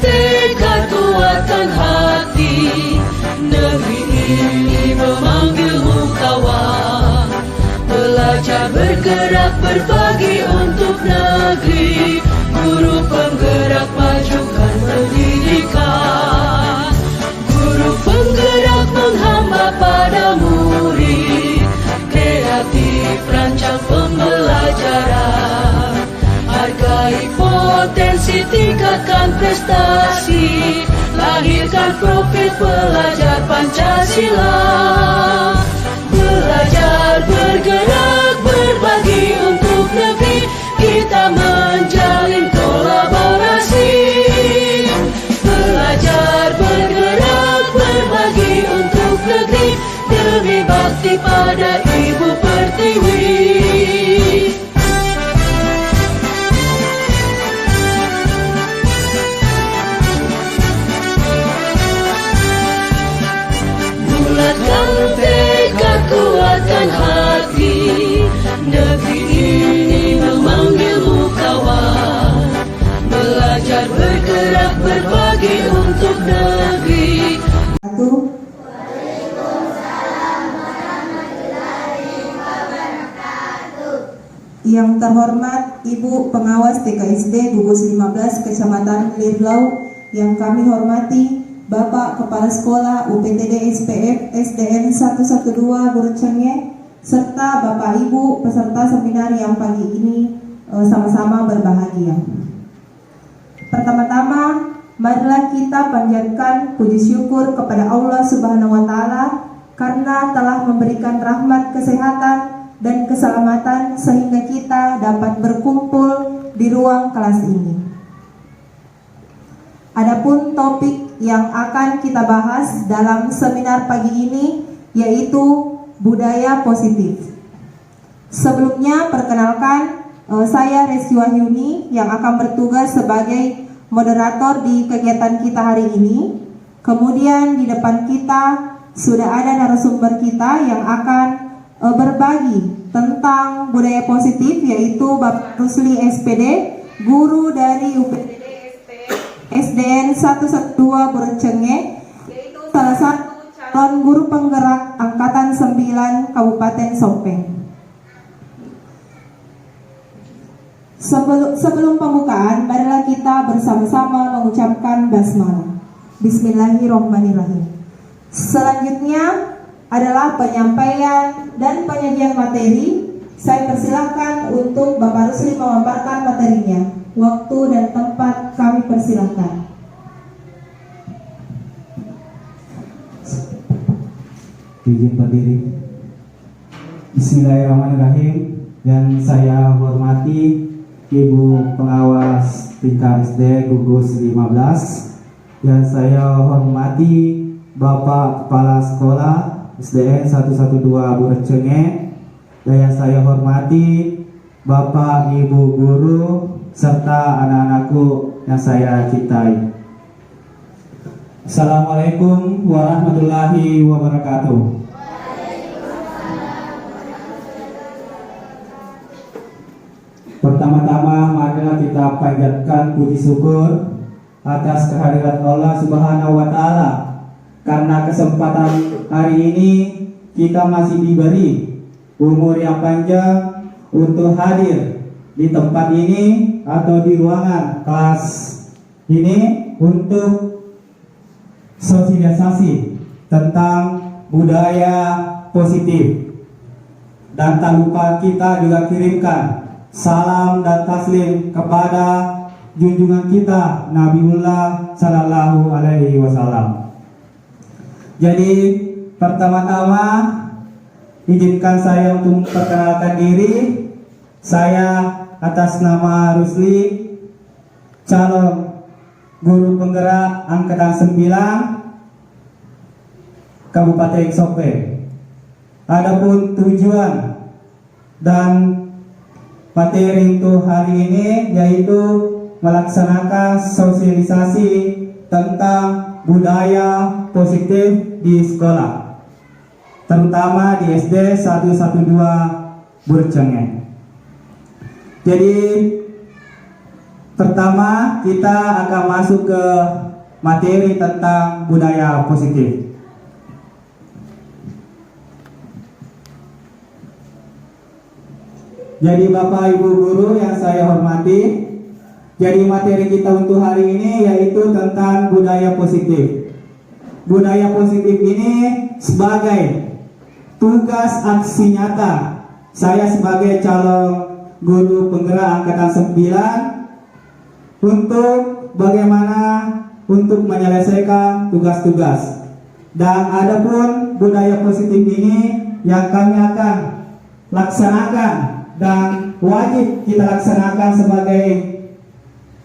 tekad, kuatkan hati. Negeri ini memanggilmu kawan. Belajar, bergerak, berbagi untuk negeri. Guru penggerak, majukan pendidikan. Guru penggerak menghamba pada murid. Kreatif, rancang pembelajaran. Hargai potensi, tingkatkan prestasi. Lahirkan profil pelajar Pancasila. Belajar, bergerak, berbagi untuk negeri. Kita menjalin kolaborasi. Belajar, bergerak, berbagi untuk negeri. Demi bakti pada Ibu Pertiwi. Bulatkan tekad, kuatkan hati. Negeri ini memanggilmu kawan. Belajar, bergerak, berbagi untuk negeri. Yang terhormat Ibu Pengawas TKSD Gugus 15 Kecamatan Lirlau, yang kami hormati Bapak Kepala Sekolah UPTD SPF SDN 112 Burecenge, serta Bapak Ibu peserta seminar yang pagi ini sama-sama berbahagia. Pertama-tama, marilah kita panjatkan puji syukur kepada Allah Subhanahu wa Ta'ala karena telah memberikan rahmat kesehatan dan keselamatan sehingga kita dapat berkumpul di ruang kelas ini. Adapun topik yang akan kita bahas dalam seminar pagi ini yaitu budaya positif. Sebelumnya perkenalkan, saya Resti Wahyuni yang akan bertugas sebagai moderator di kegiatan kita hari ini. Kemudian di depan kita sudah ada narasumber kita yang akan berbagi tentang budaya positif, yaitu Bapak Rusli SPD, guru dari UPTD SDN 112 Burecenge, yaitu salah satu calon guru penggerak Angkatan 9 Kabupaten Sopeng. Sebelum pembukaan, marilah kita bersama-sama mengucapkan basmalah. Bismillahirrahmanirrahim. Selanjutnya adalah penyampaian dan penyajian materi. Saya persilahkan untuk Bapak Rusli memaparkan materinya. Waktu dan tempat kami persilahkan. Izin berdiri. Bismillahirrahmanirrahim. Yang saya hormati Ibu Pengawas TKSD Gugus 15. Yang saya hormati Bapak Kepala Sekolah SDN 112 Burecenge, dan yang saya hormati Bapak Ibu Guru serta anak-anakku yang saya cintai. Assalamualaikum warahmatullahi wabarakatuh. Pertama-tama marilah kita panjatkan puji syukur atas kehadirat Allah Subhanahu wa Ta'ala, karena kesempatan hari ini kita masih diberi umur yang panjang untuk hadir di tempat ini atau di ruangan kelas ini untuk sosialisasi tentang budaya positif. Dan tak lupa kita juga kirimkan salam dan taslim kepada junjungan kita Nabiullah Sallallahu Alaihi Wasallam. Jadi pertama-tama izinkan saya untuk memperkenalkan diri. Saya atas nama Rusli, calon guru penggerak Angkatan 9 Kabupaten Sopeng. Adapun tujuan dan materi untuk hari ini yaitu melaksanakan sosialisasi tentang budaya positif di sekolah, terutama di SD 112 Burecenge. Jadi pertama kita akan masuk ke materi tentang budaya positif. Jadi Bapak Ibu guru yang saya hormati, jadi materi kita untuk hari ini yaitu tentang budaya positif. Budaya positif ini sebagai tugas aksi nyata saya sebagai calon guru penggerak angkatan 9 untuk bagaimana untuk menyelesaikan tugas-tugas. Dan adapun budaya positif ini yang kami akan laksanakan dan wajib kita laksanakan sebagai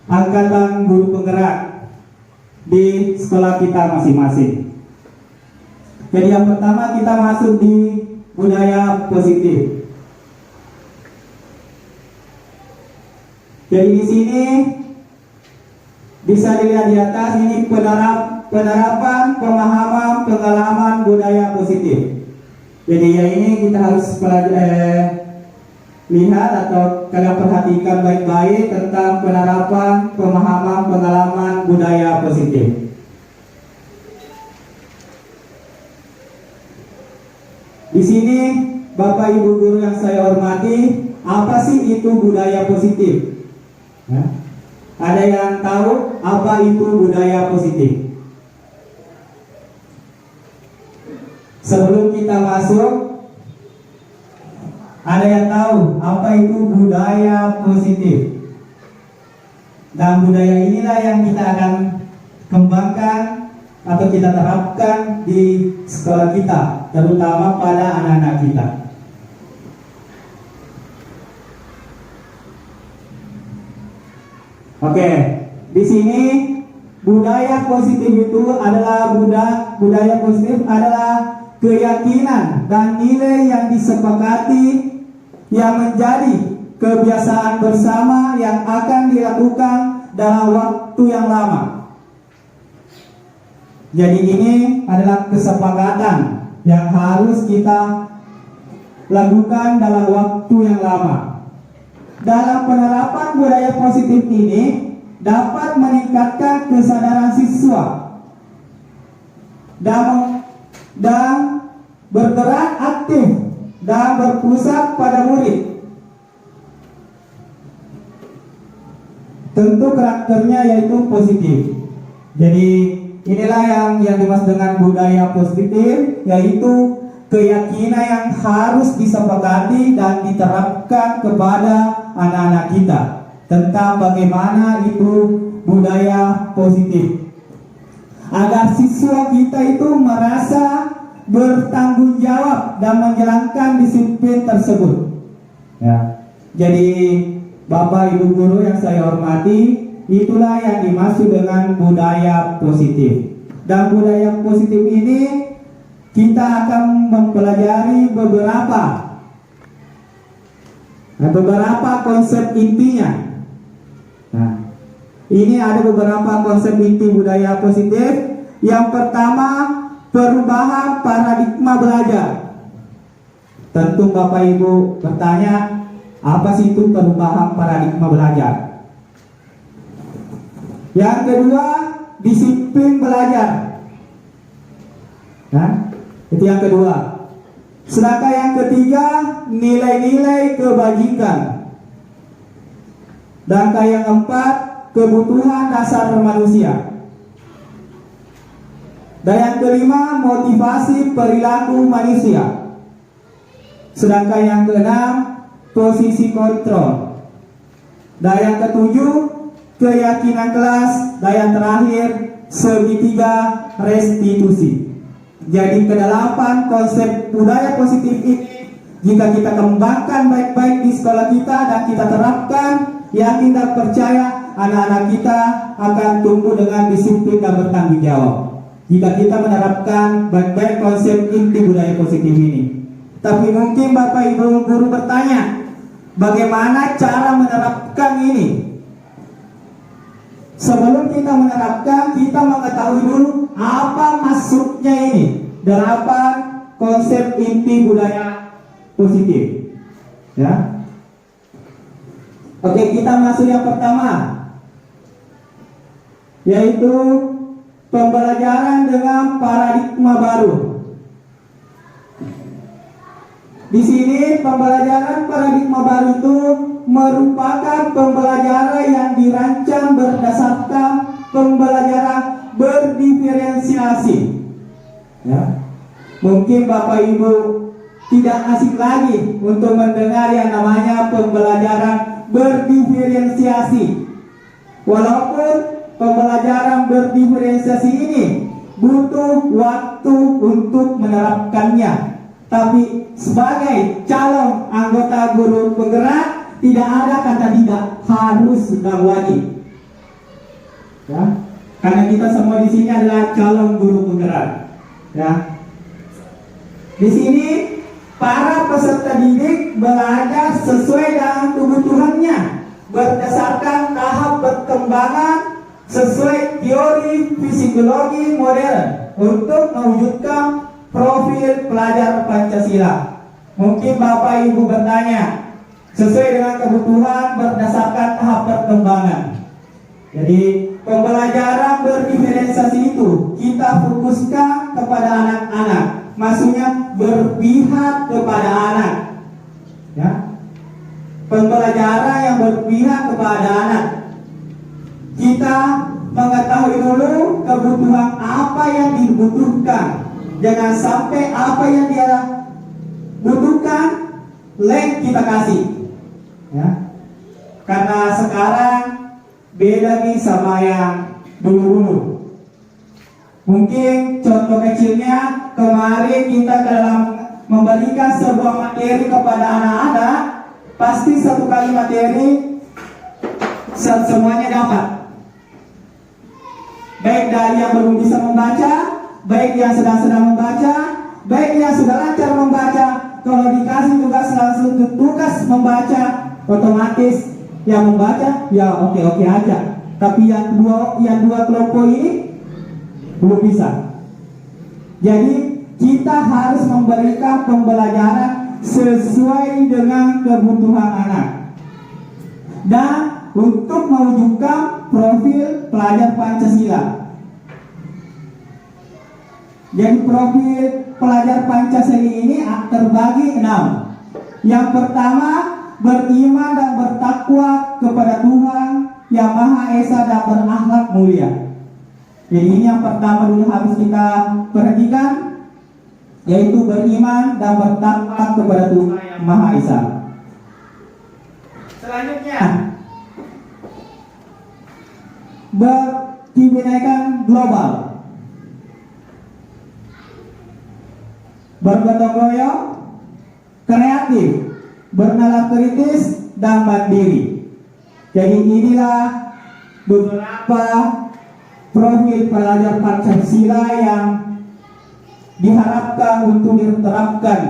angkatan guru penggerak di sekolah kita masing-masing. Jadi yang pertama kita masuk di budaya positif. Jadi di sini bisa dilihat di atas ini penerapan pemahaman pengalaman budaya positif. Jadi ya ini kita harus lihat atau kalian perhatikan baik-baik tentang penerapan pemahaman pengalaman budaya positif. Di sini Bapak Ibu guru yang saya hormati, apa sih itu budaya positif? Ada yang tahu apa itu budaya positif? Sebelum kita masuk, ada yang tahu apa itu budaya positif? Dan budaya inilah yang kita akan kembangkan atau kita terapkan di sekolah kita, terutama pada anak-anak kita. Oke, di sini budaya positif itu adalah budaya positif adalah keyakinan dan nilai yang disepakati yang menjadi kebiasaan bersama yang akan dilakukan dalam waktu yang lama. Jadi ini adalah kesepakatan yang harus kita lakukan dalam waktu yang lama. Dalam penerapan budaya positif ini dapat meningkatkan kesadaran siswa dan bergerak aktif dan berpusat pada murid. Tentu karakternya yaitu positif. Jadi inilah yang dimaksud dengan budaya positif, yaitu keyakinan yang harus disepakati dan diterapkan kepada anak-anak kita tentang bagaimana itu budaya positif, agar siswa kita itu merasa bertanggung jawab dan menjalankan disiplin tersebut. Ya. Jadi Bapak Ibu guru yang saya hormati, itulah yang dimaksud dengan budaya positif. Dan budaya positif ini kita akan mempelajari beberapa konsep intinya. Nah, ini ada beberapa konsep inti budaya positif. Yang pertama, perubahan paradigma belajar. Tentu Bapak Ibu bertanya, apa sih itu perubahan paradigma belajar? Yang kedua, disiplin belajar. Nah, itu yang kedua. Sedangkan yang ketiga, nilai-nilai kebajikan. Dan yang keempat, kebutuhan dasar manusia. Dan yang kelima, motivasi perilaku manusia. Sedangkan yang keenam, posisi kontrol. Dan yang ketujuh, keyakinan kelas. Dan yang terakhir, segitiga restitusi. Jadi kedalaman konsep budaya positif ini, jika kita kembangkan baik-baik di sekolah kita dan kita terapkan, yakin dan percaya anak-anak kita akan tumbuh dengan disiplin dan bertanggung jawab. Jika kita menerapkan baik-baik konsep inti budaya positif ini. Tapi mungkin Bapak Ibu guru bertanya, bagaimana cara menerapkan ini? Sebelum kita menerapkan, kita mengetahui dulu apa maksudnya ini dan apa konsep inti budaya positif. Ya. Oke, kita masuk yang pertama. yaitu pembelajaran dengan paradigma baru. Di sini pembelajaran paradigma baru itu merupakan pembelajaran yang dirancang berdasarkan pembelajaran berdiferensiasi. Ya. Mungkin Bapak Ibu tidak asing lagi untuk mendengar yang namanya pembelajaran berdiferensiasi. Walaupun pembelajaran berdiferensiasi ini butuh waktu untuk menerapkannya, tapi sebagai calon anggota guru penggerak tidak ada kata tidak, harus dan wajib. Ya, karena kita semua di sini adalah calon guru penggerak. Ya, di sini para peserta didik belajar sesuai dengan kebutuhannya, berdasarkan tahap perkembangan sesuai teori psikologi modern untuk mewujudkan profil pelajar Pancasila. Mungkin Bapak Ibu bertanya, sesuai dengan kebutuhan berdasarkan tahap perkembangan. Jadi pembelajaran berdiferensiasi itu kita fokuskan kepada anak-anak, maksudnya berpihak kepada anak. Ya, pembelajaran yang berpihak kepada anak. Kita mengetahui dulu kebutuhan apa yang dibutuhkan. Jangan sampai apa yang dia butuhkan lain kita kasih. Ya. Karena sekarang beda nih sama yang dulu-dulu. Mungkin contoh kecilnya, kemarin kita dalam memberikan sebuah materi kepada anak-anak, pasti satu kali materi semuanya dapat. Baik dari yang belum bisa membaca, baik yang sedang membaca, baik yang sudah lancar membaca. Kalau dikasih tugas langsung tugas membaca, otomatis yang membaca ya oke aja. Tapi yang dua kelompok ini belum bisa. Jadi kita harus memberikan pembelajaran sesuai dengan kebutuhan anak dan untuk mewujudkan profil pelajar Pancasila. Jadi profil pelajar Pancasila ini terbagi 6. Yang pertama, beriman dan bertakwa kepada Tuhan Yang Maha Esa dan berakhlak mulia. Jadi ini yang pertama dulu harus kita perhatikan, yaitu beriman dan bertakwa kepada Tuhan Yang Maha Esa. Selanjutnya, berkebinekaan global, bergotong royong, kreatif, bernalar kritis, dan mandiri. Jadi inilah beberapa profil pelajar Pancasila yang diharapkan untuk diterapkan,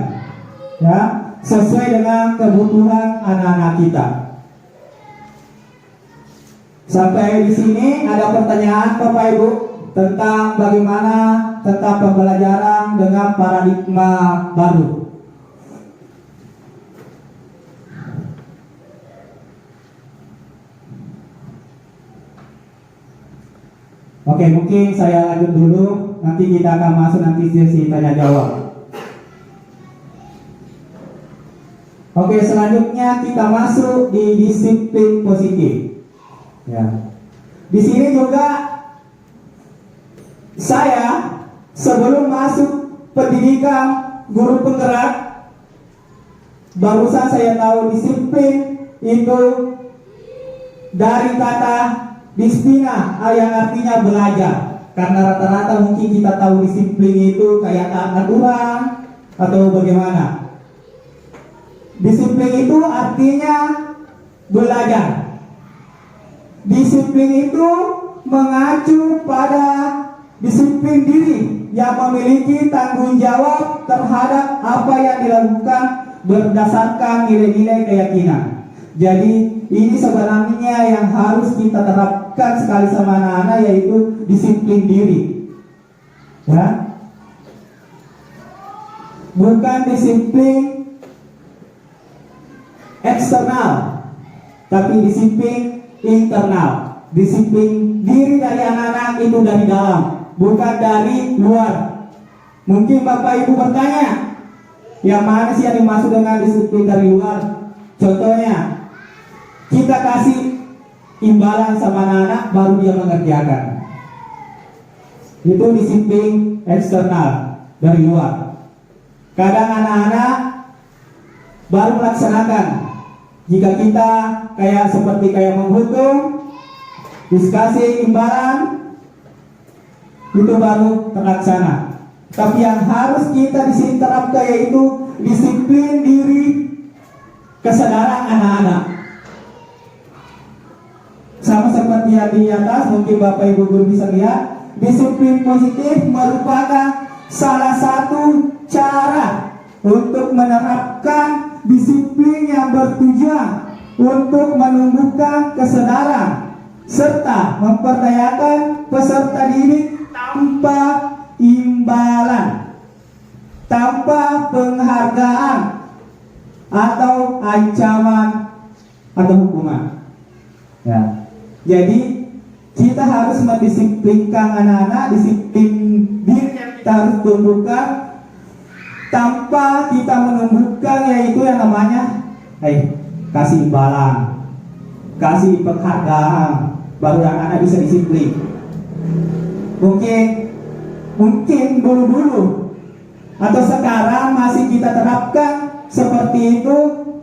ya, sesuai dengan kebutuhan anak-anak kita. Sampai di sini ada pertanyaan Bapak Ibu tentang bagaimana tentang pembelajaran dengan paradigma baru. Oke, mungkin saya lanjut dulu, nanti kita akan masuk nanti sesi tanya jawab. Oke, selanjutnya kita masuk di disiplin positif. Ya. Di sini juga saya sebelum masuk pendidikan guru penggerak, barusan saya tahu disiplin itu dari kata disiplina yang artinya belajar. Karena rata-rata mungkin kita tahu disiplin itu kayak aturan atau bagaimana. Disiplin itu artinya belajar. Disiplin itu mengacu pada disiplin diri yang memiliki tanggung jawab terhadap apa yang dilakukan berdasarkan nilai-nilai keyakinan. Jadi ini sebenarnya yang harus kita terapkan sekali sama anak-anak, yaitu disiplin diri. Ya. Bukan disiplin eksternal, tapi disiplin internal, disiplin diri dari anak-anak itu dari dalam, bukan dari luar. Mungkin Bapak Ibu bertanya, yang mana sih yang dimaksud dengan disiplin dari luar? Contohnya, kita kasih imbalan sama anak-anak baru dia mengerjakan. Itu disiplin eksternal dari luar. Kadang anak-anak baru melaksanakan. Jika kita seperti menghukum, dikasih imbalan, itu baru terlaksana. Tapi yang harus kita di sini terapkan yaitu disiplin diri, kesadaran anak-anak. Sama seperti yang di atas, mungkin Bapak Ibu guru bisa lihat, disiplin positif merupakan salah satu cara untuk menerapkan disiplin yang bertujuan untuk menumbuhkan kesadaran serta memperdayakan peserta didik tanpa imbalan, tanpa penghargaan atau ancaman atau hukuman. Ya. Jadi kita harus mendisiplinkan anak-anak, disiplin diri yang kita harus tumbuhkan tanpa kita menumbuhkan yaitu yang namanya kasih imbalan, kasih penghargaan, baru anak-anak bisa disiplin. Mungkin dulu atau sekarang masih kita terapkan seperti itu.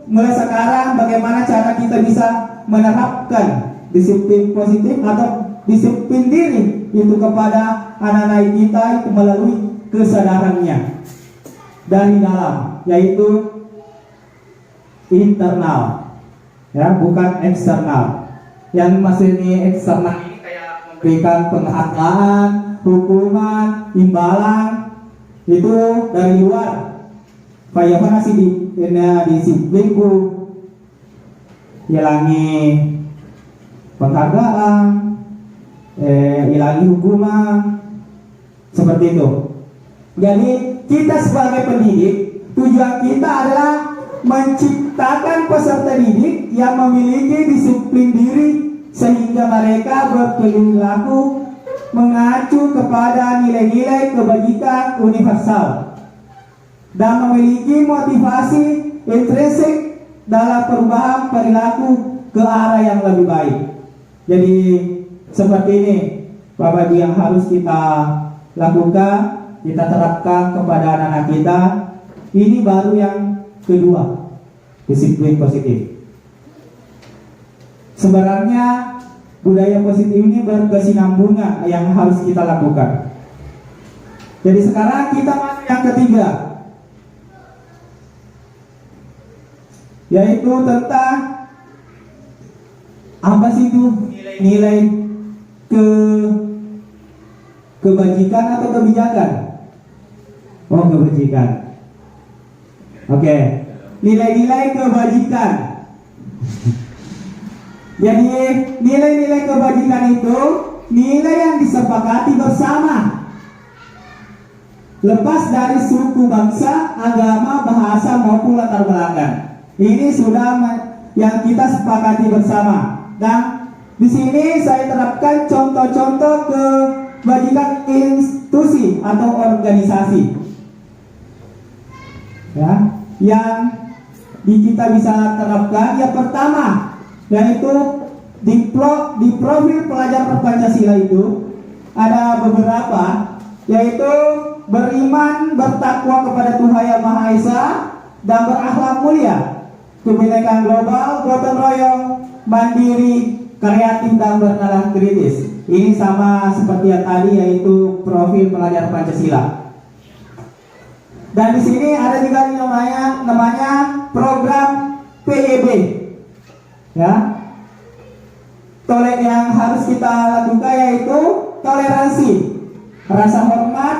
Mulai sekarang bagaimana cara kita bisa menerapkan disiplin positif atau disiplin diri itu kepada anak-anak kita itu melalui kesadarannya dari dalam, yaitu internal, ya, bukan eksternal. Yang maksudnya eksternal ini kayak memberikan penghargaan, hukuman, imbalan, itu dari luar. Kayak mana sih disiplinku hilangi penghargaan, hilangi hukuman, seperti itu. Jadi kita sebagai pendidik, tujuan kita adalah menciptakan peserta didik yang memiliki disiplin diri sehingga mereka berperilaku mengacu kepada nilai-nilai kebajikan universal dan memiliki motivasi intrinsik dalam perubahan perilaku ke arah yang lebih baik. Jadi seperti ini Bapak Ibu yang harus kita lakukan, kita terapkan kepada anak-anak kita. Ini baru yang kedua, disiplin positif. Sebenarnya budaya positif ini berkesinambungan yang harus kita lakukan. Jadi sekarang kita masuk yang ketiga, yaitu tentang apa sih itu nilai kebajikan atau kebijakan. Oh, kebajikan. Oke. Nilai-nilai kebajikan. Jadi nilai-nilai kebajikan itu nilai yang disepakati bersama, lepas dari suku, bangsa, agama, bahasa maupun latar belakang. Ini sudah yang kita sepakati bersama. Dan di sini saya terapkan contoh-contoh kebajikan institusi atau organisasi, ya, yang kita bisa terapkan. Yang pertama yaitu di profil pelajar Pancasila itu ada beberapa, yaitu beriman, bertakwa kepada Tuhan Yang Maha Esa, dan berakhlak mulia, kebinekaan global, gotong royong, mandiri, kreatif, dan bernalar kritis. Ini sama seperti yang tadi, yaitu profil pelajar Pancasila. Dan di sini ada juga namanya program PEB, ya. Yang harus kita lakukan yaitu toleransi, rasa hormat,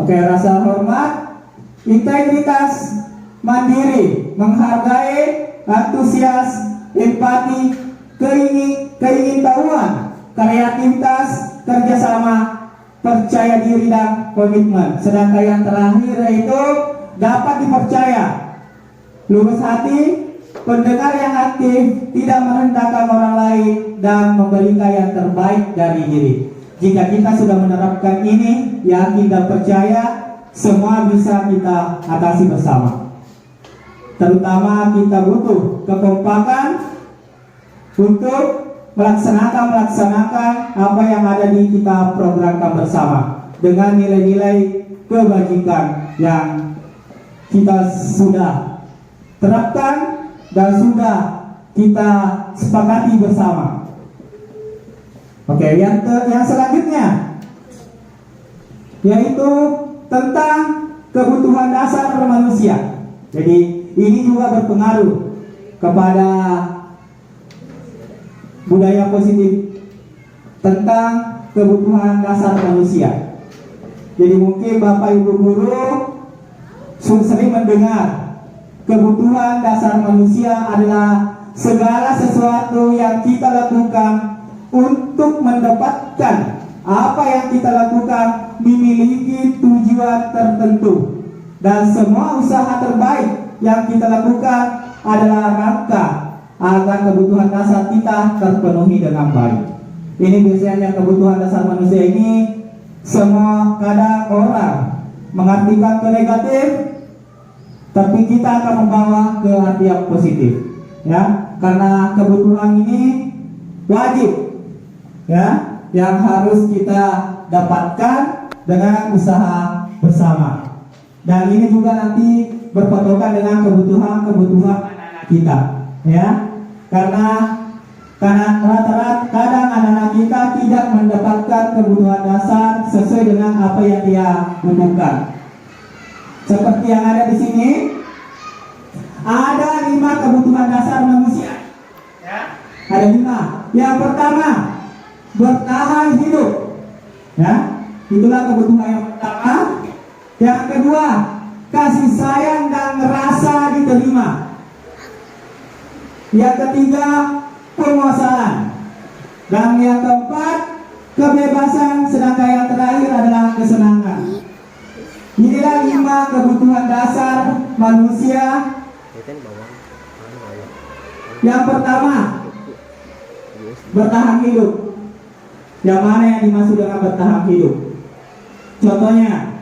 rasa hormat, integritas, mandiri, menghargai, antusias, empati, keingintahuan, kreativitas, kerjasama, percaya diri, dan komitmen. Sedangkan yang terakhir yaitu dapat dipercaya, lurus hati, pendengar yang aktif, tidak merendahkan orang lain, dan memberikan yang terbaik dari diri. Jika kita sudah menerapkan ini, yakin dan percaya, semua bisa kita atasi bersama. Terutama kita butuh kekompakan untuk melaksanakan apa yang ada di kita programkan bersama dengan nilai-nilai kebajikan yang kita sudah terapkan dan sudah kita sepakati bersama. Oke, yang selanjutnya yaitu tentang kebutuhan dasar manusia. Jadi ini juga berpengaruh kepada budaya positif tentang kebutuhan dasar manusia. Jadi mungkin Bapak Ibu guru sering mendengar kebutuhan dasar manusia adalah segala sesuatu yang kita lakukan untuk mendapatkan apa yang kita lakukan memiliki tujuan tertentu, dan semua usaha terbaik yang kita lakukan adalah rangka agar kebutuhan dasar kita terpenuhi dengan baik. Ini biasanya kebutuhan dasar manusia ini semua kadang orang mengartikan ke negatif, tapi kita akan membawa ke arti yang positif, ya, karena kebutuhan ini wajib, ya, yang harus kita dapatkan dengan usaha bersama. Dan ini juga nanti berpatokan dengan kebutuhan kita, ya, karena rata-rata kadang anak-anak kita tidak mendapatkan kebutuhan dasar sesuai dengan apa yang dia butuhkan. Seperti yang ada di sini, ada 5 kebutuhan dasar manusia, ya. Ada 5. Yang pertama, bertahan hidup, ya, itulah kebutuhan yang pertama. Yang kedua, kasih sayang dan rasa diterima. Yang ketiga, penguasaan. Dan yang keempat, kebebasan. Sedangkan yang terakhir adalah kesenangan. Inilah 5 kebutuhan dasar manusia. Yang pertama, bertahan hidup. Yang mana yang dimaksud dengan bertahan hidup? Contohnya,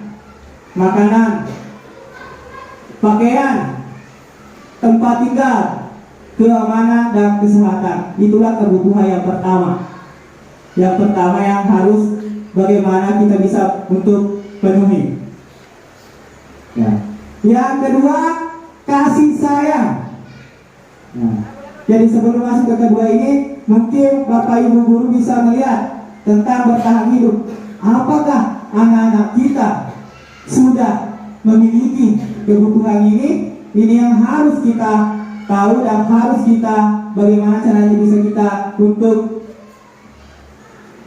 makanan, pakaian, tempat tinggal, keamanan dan kesehatan. Itulah kebutuhan yang pertama. Yang pertama yang harus bagaimana kita bisa untuk penuhi. Ya. Yang kedua, kasih sayang. Nah, jadi sebelum masuk ke kedua ini, mungkin Bapak Ibu guru bisa melihat tentang bertahan hidup. Apakah anak-anak kita sudah memiliki kebutuhan ini? Ini yang harus kita tahu dan harus kita bagaimana caranya bisa kita untuk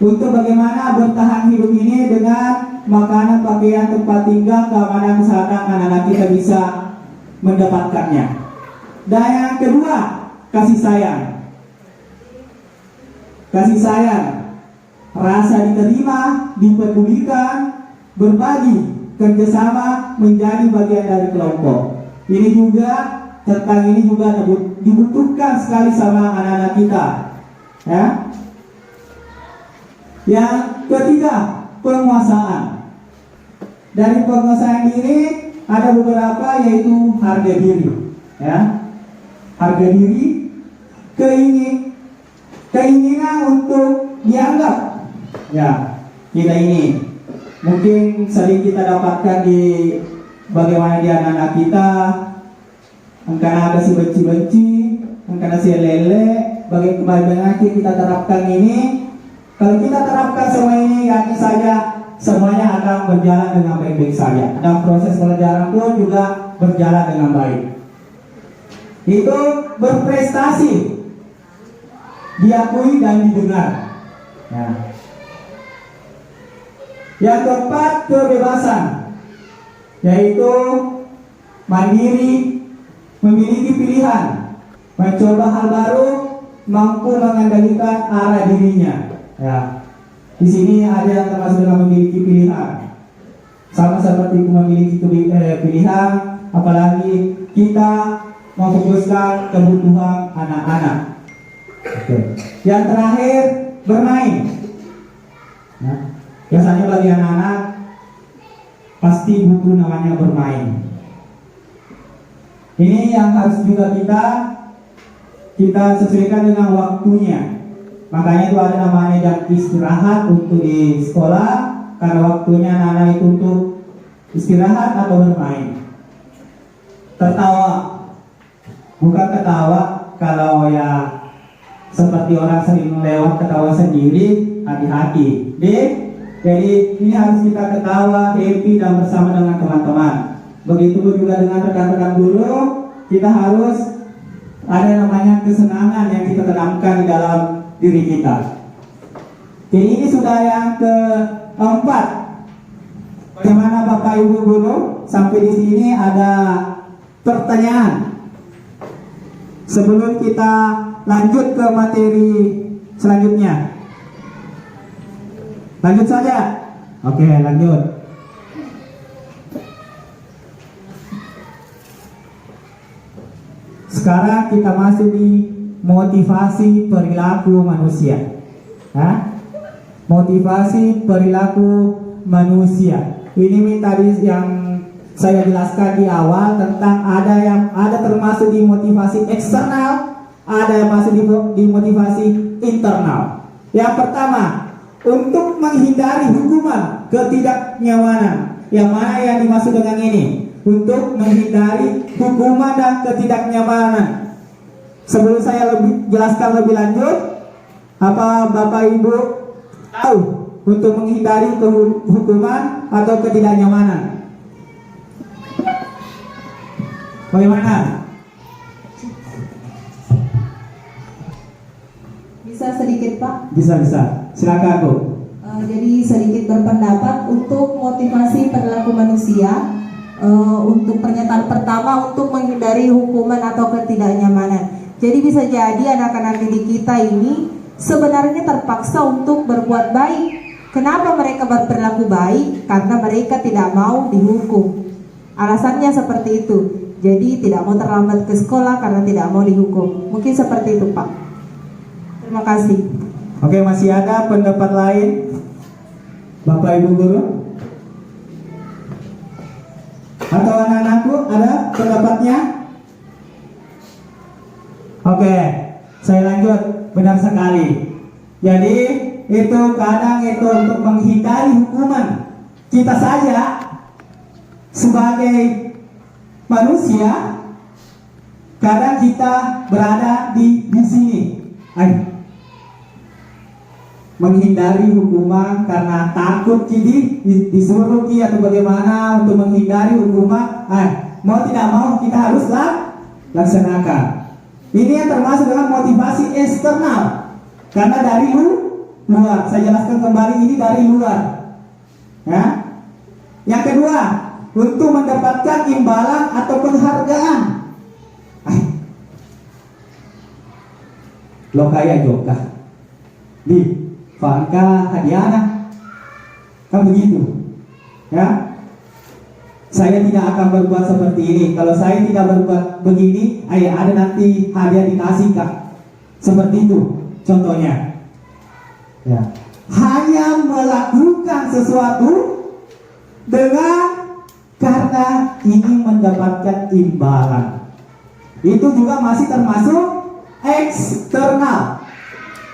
bagaimana bertahan hidup ini dengan makanan, pakaian, tempat tinggal, keamanan, kesehatan, anak-anak kita bisa mendapatkannya. Dan yang kedua, kasih sayang. Kasih sayang, rasa diterima, dipedulikan, berbagi, kerjasama, menjadi bagian dari kelompok. Ini juga tentang ini juga dibutuhkan sekali sama anak-anak kita, ya. Yang ketiga, penguasaan. Dari penguasaan ini ada beberapa, yaitu harga diri, ya. Harga diri, keinginan untuk dianggap, ya. Kita ini mungkin sering kita dapatkan di bagaimana di anak-anak kita, angkana ada si benci-benci, angkana si lele, bagaimana kita terapkan ini. Kalau kita terapkan semua ini, yakin saja semuanya akan berjalan dengan baik-baik saja, dan proses pelajaran pun juga berjalan dengan baik. Itu berprestasi, diakui dan didengar, ya. Yang keempat, kebebasan, yaitu mandiri, memiliki pilihan, mencoba hal baru, mampu mengendalikan arah dirinya, ya. Di sini ada yang termasuk dengan memiliki pilihan, sama seperti memiliki pilihan apalagi kita memfokuskan kebutuhan anak-anak. Oke. Yang terakhir, bermain. Ya. Biasanya bagi anak-anak pasti butuh namanya bermain. Ini yang harus juga kita sesuaikan dengan waktunya. Makanya itu ada namanya jam istirahat untuk di sekolah, karena waktunya anak-anak itu untuk istirahat atau bermain. Tertawa, bukan ketawa kalau ya seperti orang sering lewat ketawa sendiri, hati-hati. Jadi ini harus kita ketawa, happy dan bersama dengan teman-teman. Begitu juga dengan rekan-rekan guru, kita harus ada namanya kesenangan yang kita tanamkan di dalam diri kita. Jadi ini sudah yang keempat. Bagaimana Bapak Ibu guru? Sampai di sini ada pertanyaan. Sebelum kita lanjut ke materi selanjutnya. Lanjut saja. Oke, lanjut. Sekarang kita masuk di motivasi perilaku manusia. Motivasi perilaku manusia. Ini tadi yang saya jelaskan di awal tentang ada termasuk di motivasi eksternal, ada yang masuk di motivasi internal. Yang pertama, untuk menghindari hukuman ketidaknyamanan. Yang mana yang dimaksud dengan ini? Untuk menghindari hukuman dan ketidaknyamanan. Sebelum saya jelaskan lebih lanjut, apa Bapak Ibu tahu untuk menghindari hukuman atau ketidaknyamanan? Bagaimana? Bisa sedikit Pak? Bisa. Silakan Bu. Jadi sedikit berpendapat untuk motivasi perilaku manusia. Untuk pernyataan pertama, untuk menghindari hukuman atau ketidaknyamanan. Jadi bisa jadi anak-anak didik kita ini sebenarnya terpaksa untuk berbuat baik. Kenapa mereka berperilaku baik? Karena mereka tidak mau dihukum. Alasannya seperti itu. Jadi tidak mau terlambat ke sekolah karena tidak mau dihukum. Mungkin seperti itu Pak. Terima kasih. Oke, masih ada pendapat lain? Bapak Ibu guru? Atau anak-anakku ada pendapatnya? Oke, saya lanjut. Benar sekali. Jadi itu kadang itu untuk menghindari hukuman. Kita saja sebagai manusia kadang kita berada di sini. Menghindari hukuman karena takut jadi disuruh atau bagaimana untuk menghindari hukuman. Mau tidak mau kita harus laksanakan. Ini yang termasuk dengan motivasi eksternal, karena dari luar. Saya jelaskan kembali, ini dari luar. Ya. Yang kedua, untuk mendapatkan imbalan atau penghargaan. Lo kaya joka di Fangka hadiana, kan begitu, ya. Saya tidak akan berbuat seperti ini. Kalau saya tidak berbuat begini, ada nanti hadiah dikasih Kak. Seperti itu, contohnya. Ya. Hanya melakukan sesuatu karena ingin mendapatkan imbalan. Itu juga masih termasuk eksternal.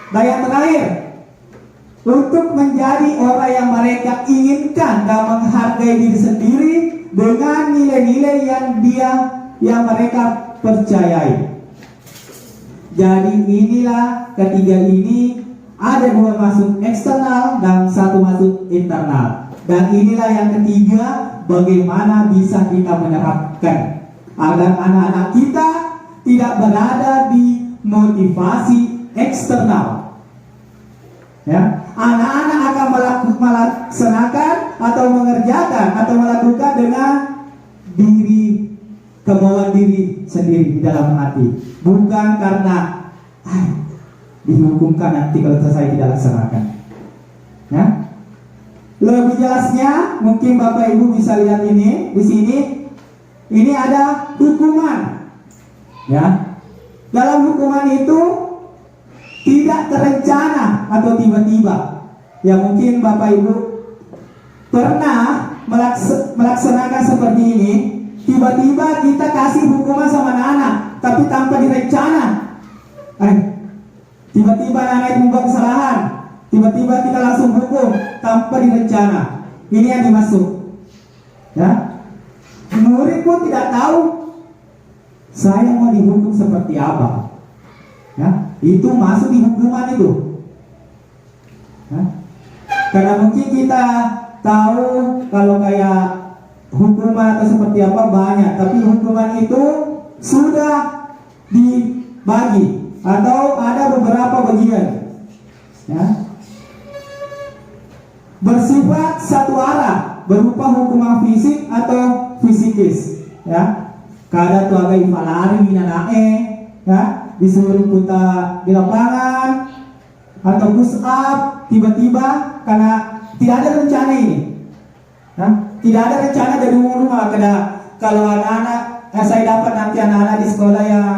Dan yang terakhir, untuk menjadi orang yang mereka inginkan dan menghargai diri sendiri dengan nilai-nilai yang mereka percayai. Jadi inilah ketiga ini, ada dua masuk eksternal dan satu masuk internal. Dan inilah yang ketiga, bagaimana bisa kita menerapkan agar anak-anak kita tidak berada di motivasi eksternal. Ya, anak-anak akan melaksanakan atau mengerjakan atau melakukan dengan kemauan diri sendiri di dalam hati, bukan karena dihukumkan nanti kalau saya tidak laksanakan. Ya, lebih jelasnya mungkin Bapak Ibu bisa lihat ini di sini. ini ada hukuman. Ya. Dalam hukuman itu tidak terencana atau tiba-tiba. Ya mungkin Bapak Ibu pernah melaksanakan seperti ini. Tiba-tiba kita kasih hukuman sama anak, tapi tanpa direncana. Tiba-tiba anak itu membuat kesalahan, tiba-tiba kita langsung hukum tanpa direncana. Ini yang dimaksud. Ya, murid pun tidak tahu saya mau dihukum seperti apa. Ya, itu masuk di hukuman itu. Ya. Karena mungkin kita tahu kalau kayak hukuman atau seperti apa banyak, tapi hukuman itu sudah dibagi atau ada beberapa bagian. Ya. Bersifat satu arah, berupa hukuman fisik atau fisikis. Ya. Kada tu agak lari nanae, ya, disuruh putar di lapangan atau push up tiba-tiba karena tidak ada rencana ini. Ya. Tidak ada rencana dari rumah. Kalau anak-anak saya dapat nanti anak-anak di sekolah yang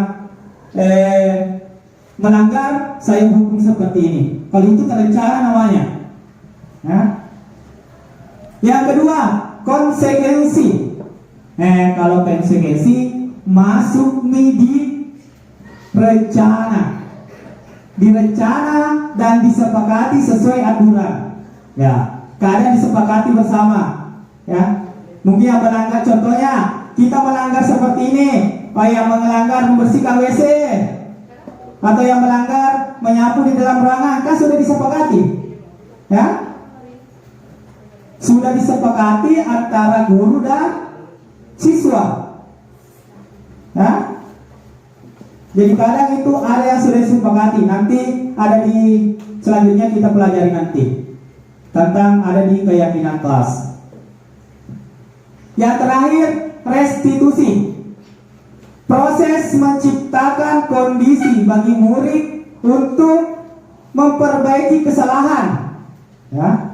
melanggar, saya hukum seperti ini. Kalau itu terencana namanya. Ya. Yang kedua, konsekuensi. Kalau konsekuensi masuk di rencana, direncana dan disepakati sesuai aturan. Ya, kadang disepakati bersama. Ya, mungkin yang melanggar, contohnya kita melanggar seperti ini, yang melanggar membersihkan WC, atau yang melanggar menyapu di dalam ruangan, kan sudah disepakati, ya, sudah disepakati antara guru dan siswa, ya. Jadi kadang itu ada yang sudah disepakati, nanti ada di selanjutnya kita pelajari nanti tentang ada di keyakinan kelas. Yang terakhir, restitusi. Proses menciptakan kondisi bagi murid untuk memperbaiki kesalahan. Ya.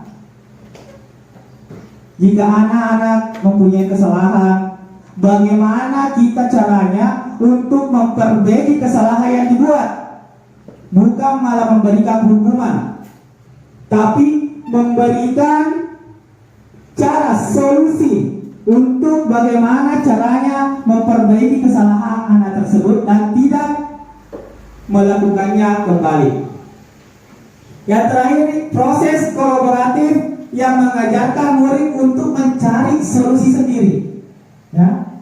Jika anak-anak mempunyai kesalahan, bagaimana kita caranya untuk memperbaiki kesalahan yang dibuat? Bukan malah memberikan hukuman, tapi memberikan cara solusi untuk bagaimana caranya memperbaiki kesalahan anak tersebut dan tidak melakukannya kembali. Yang terakhir, proses kolaboratif yang mengajarkan murid untuk mencari solusi sendiri. Ya.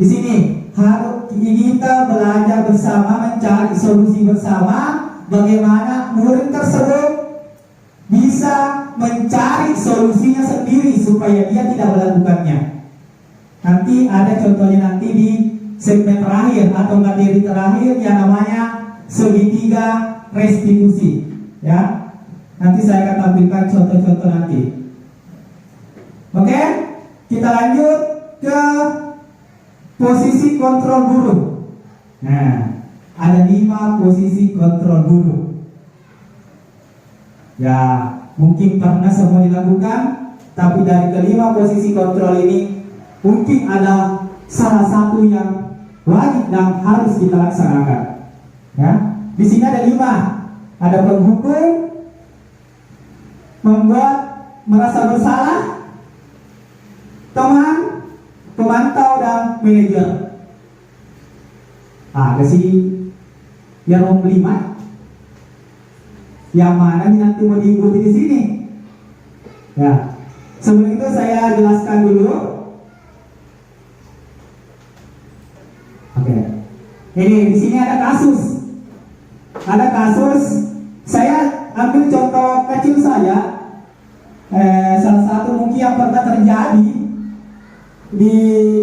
Di sini harus kita belajar bersama, mencari solusi bersama, bagaimana murid tersebut bisa mencari solusinya sendiri supaya dia tidak melakukannya. Nanti ada contohnya nanti di segmen terakhir atau materi terakhir yang namanya segitiga restitusi. Ya, nanti saya akan tampilkan contoh-contoh nanti. Oke, kita lanjut ke posisi kontrol guru. Nah, ada 5 posisi kontrol guru. Ya, mungkin pernah semua dilakukan, tapi dari kelima posisi kontrol ini mungkin ada salah satu yang wajib dan harus kita laksanakan. Ya, di sini ada 5. Ada penghukum, membuat merasa bersalah, teman, pemantau dan manajer. Ada sih yang nomor 5. Yang mana nanti mau diikuti di sini. Ya, sebelum itu saya jelaskan dulu. Oke. Ini di sini ada kasus. Ada kasus. Saya ambil contoh kecil saya. Salah satu mungkin yang pernah terjadi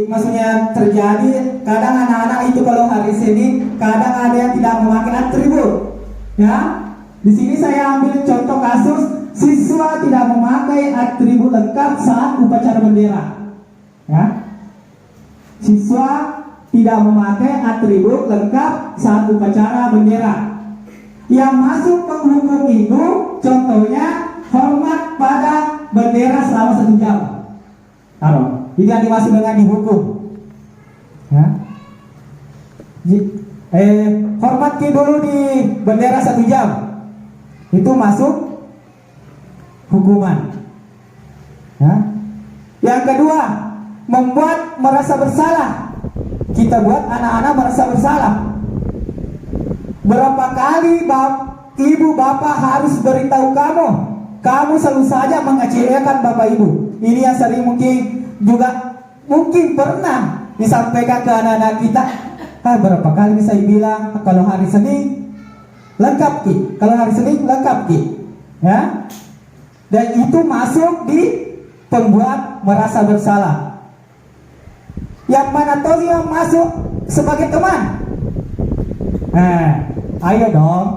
maksudnya terjadi. Kadang anak-anak itu kalau hari Senin, kadang ada yang tidak memakai atribut. Ya. Di sini saya ambil contoh kasus siswa tidak memakai atribut lengkap saat upacara bendera. Ya. Siswa tidak memakai atribut lengkap saat upacara bendera. Yang masuk penghukum itu contohnya hormat pada bendera selama 1 jam. Taruh. Ini yang dimaksud dengan dihukum. Ya. Hormat ki dulu di bendera 1 jam. Itu masuk hukuman. Ya. Yang kedua, membuat merasa bersalah. Kita buat anak-anak merasa bersalah. Berapa kali ibu bapak harus beritahu kamu? Kamu selalu saja mengecewakan bapak ibu. Ini yang sering mungkin pernah disampaikan ke anak-anak kita. Berapa kali saya bilang kalau hari Senin lengkap ki, kalau hari Senin lengkap ki, ya. Dan itu masuk di pembuat merasa bersalah. Yang mana tahu yang masuk sebagai teman? Ayo dong,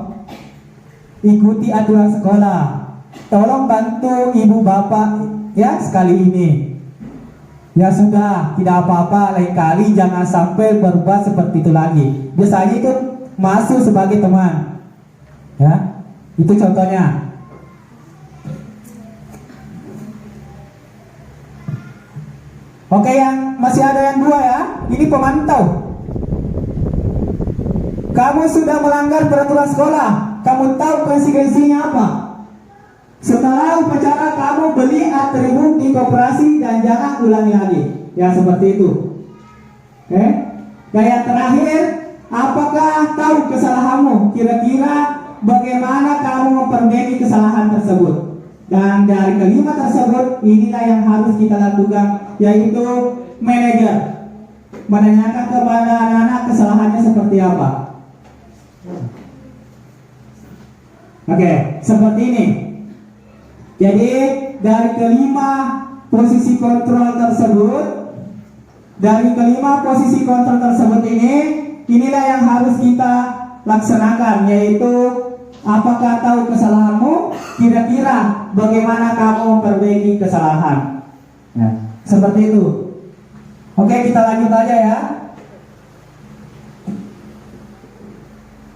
ikuti aturan sekolah. Tolong bantu ibu bapak ya sekali ini. Ya sudah, tidak apa-apa, lain kali jangan sampai berbuat seperti itu lagi. Biasanya itu masuk sebagai teman. Ya, itu contohnya. Oke, yang masih ada yang 2 ya. Ini pemantau. Kamu sudah melanggar peraturan sekolah. Kamu tahu konsekuensinya apa? Setelah upacara kamu beli atribut di koperasi dan jangan ulangi lagi. Ya seperti itu. Oke. Dan yang terakhir, apakah tahu kesalahanmu? Kira-kira bagaimana kamu memperbaiki kesalahan tersebut? Dan dari kelima tersebut, inilah yang harus kita lakukan, yaitu manajer menanyakan kepada anak-anak kesalahannya seperti apa. Oke, seperti ini. Jadi dari kelima posisi kontrol tersebut, inilah yang harus kita laksanakan, yaitu apakah tahu kesalahanmu? Kira-kira bagaimana kamu memperbaiki kesalahan? Ya, seperti itu. Oke, kita lanjut aja ya.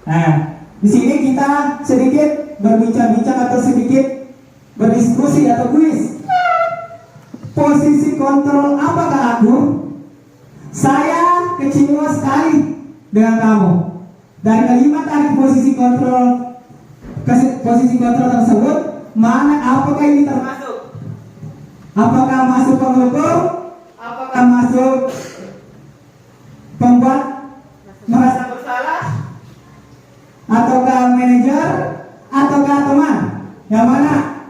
Nah, di sini kita sedikit berbincang-bincang atau sedikit berdiskusi atau kuis. Posisi kontrol apakah aku? Saya kecewa sekali dengan kamu. Dari kelima tadi posisi kontrol tersebut, apakah ini termasuk? Apakah masuk penghukum? Apakah masuk pembuat merasa bersalah? Ataukah manajer? Ataukah teman? Yang mana?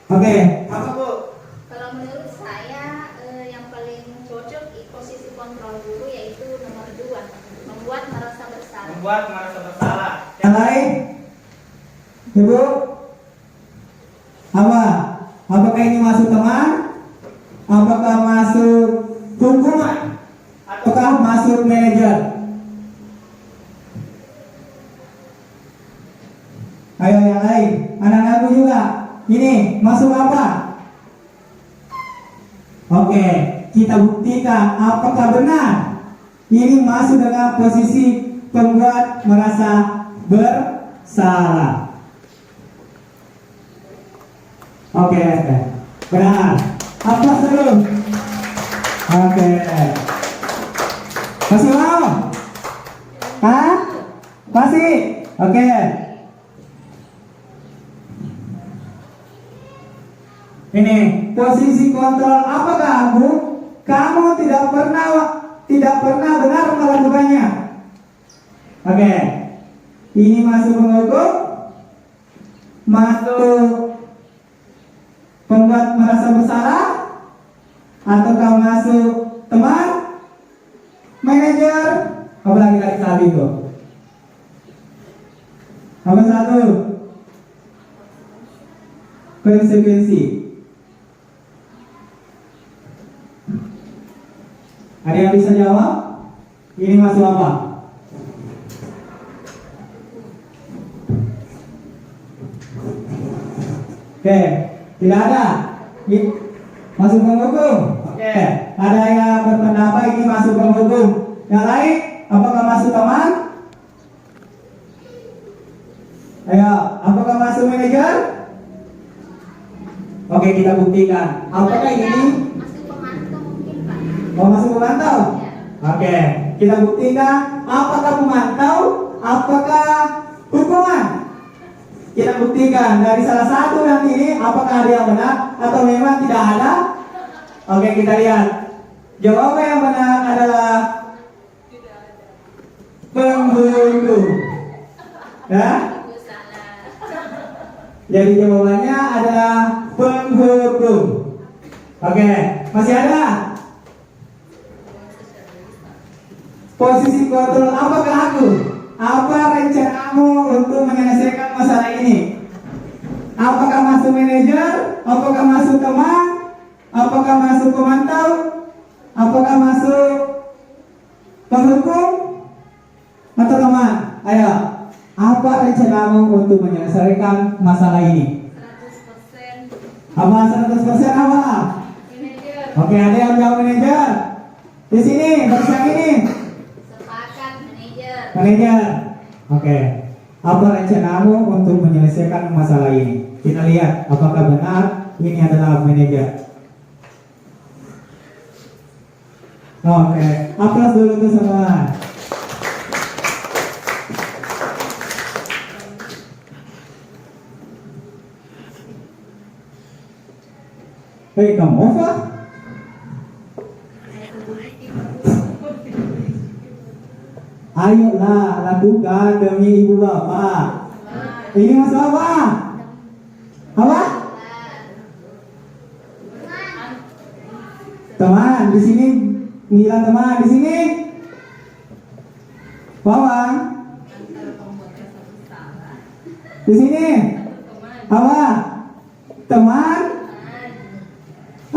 Oke, apa Bu? Kalau menurut saya yang paling cocok di posisi kontrol guru yaitu nomor 2, membuat merasa bersalah. Membuat merasa bersalah. Yang lain? Ibu? Apa? Apakah ini masuk teman? Apakah masuk hukuman? Ataukah masuk manajer? Ayo yang lain, anak-anakku juga. Ini masuk apa? Oke, kita buktikan apakah benar ini masuk dengan posisi pembuat merasa bersalah. Oke, benar. Apa dulu? Oke. Masih mau? Hah? Masih? Oke. Ini posisi kontrol apakah aku? Kamu tidak pernah benar melakukannya. Oke. Ini masuk penghukum, masuk pembuat merasa bersalah, ataukah masuk teman, manajer, apa lagi tadi itu? Apa satu? Konsekuensi. Ada yang bisa jawab? Ini masuk apa? Oke, tidak ada. Masuk penghukum. Oke, ada yang berpendapat ini masuk penghukum. Yang lain, apakah masuk teman? Ayo, apakah masuk manajer? Oke, kita buktikan. Apakah ini? Masuk Mau masuk pemantau? Oke, kita buktikan apakah pemantau, apakah hukuman. Kita buktikan dari salah satu yang ini apakah ada yang benar atau memang tidak ada. Oke, kita lihat. Jawaban yang benar adalah penghulu. Ya? Jadi jawabannya adalah penghukum. Oke, masih ada? Posisi kontrol apakah aku? Apa rencanamu untuk menyelesaikan masalah ini? Apakah masuk manajer? Apakah masuk teman? Apakah masuk pemantau? Apakah masuk penghukum? Atau teman? Ayo, apa rencanamu untuk menyelesaikan masalah ini? 100% Apa 100% apa? manajer. Oke, ada yang jawab manajer. Di sini, barusan ini. Sepakat manajer. Manajer. Oke. Apa rencanamu untuk menyelesaikan masalah ini? Kita lihat apakah benar ini adalah manajer. Oke, aplaus dulu tuh semua. Hei, kamu apa? Ayolah, lakukan demi ibu bapak. Ini masalah apa? Apa? Teman, di sini bilang teman di sini. Bawang. Di sini. Apa? Teman.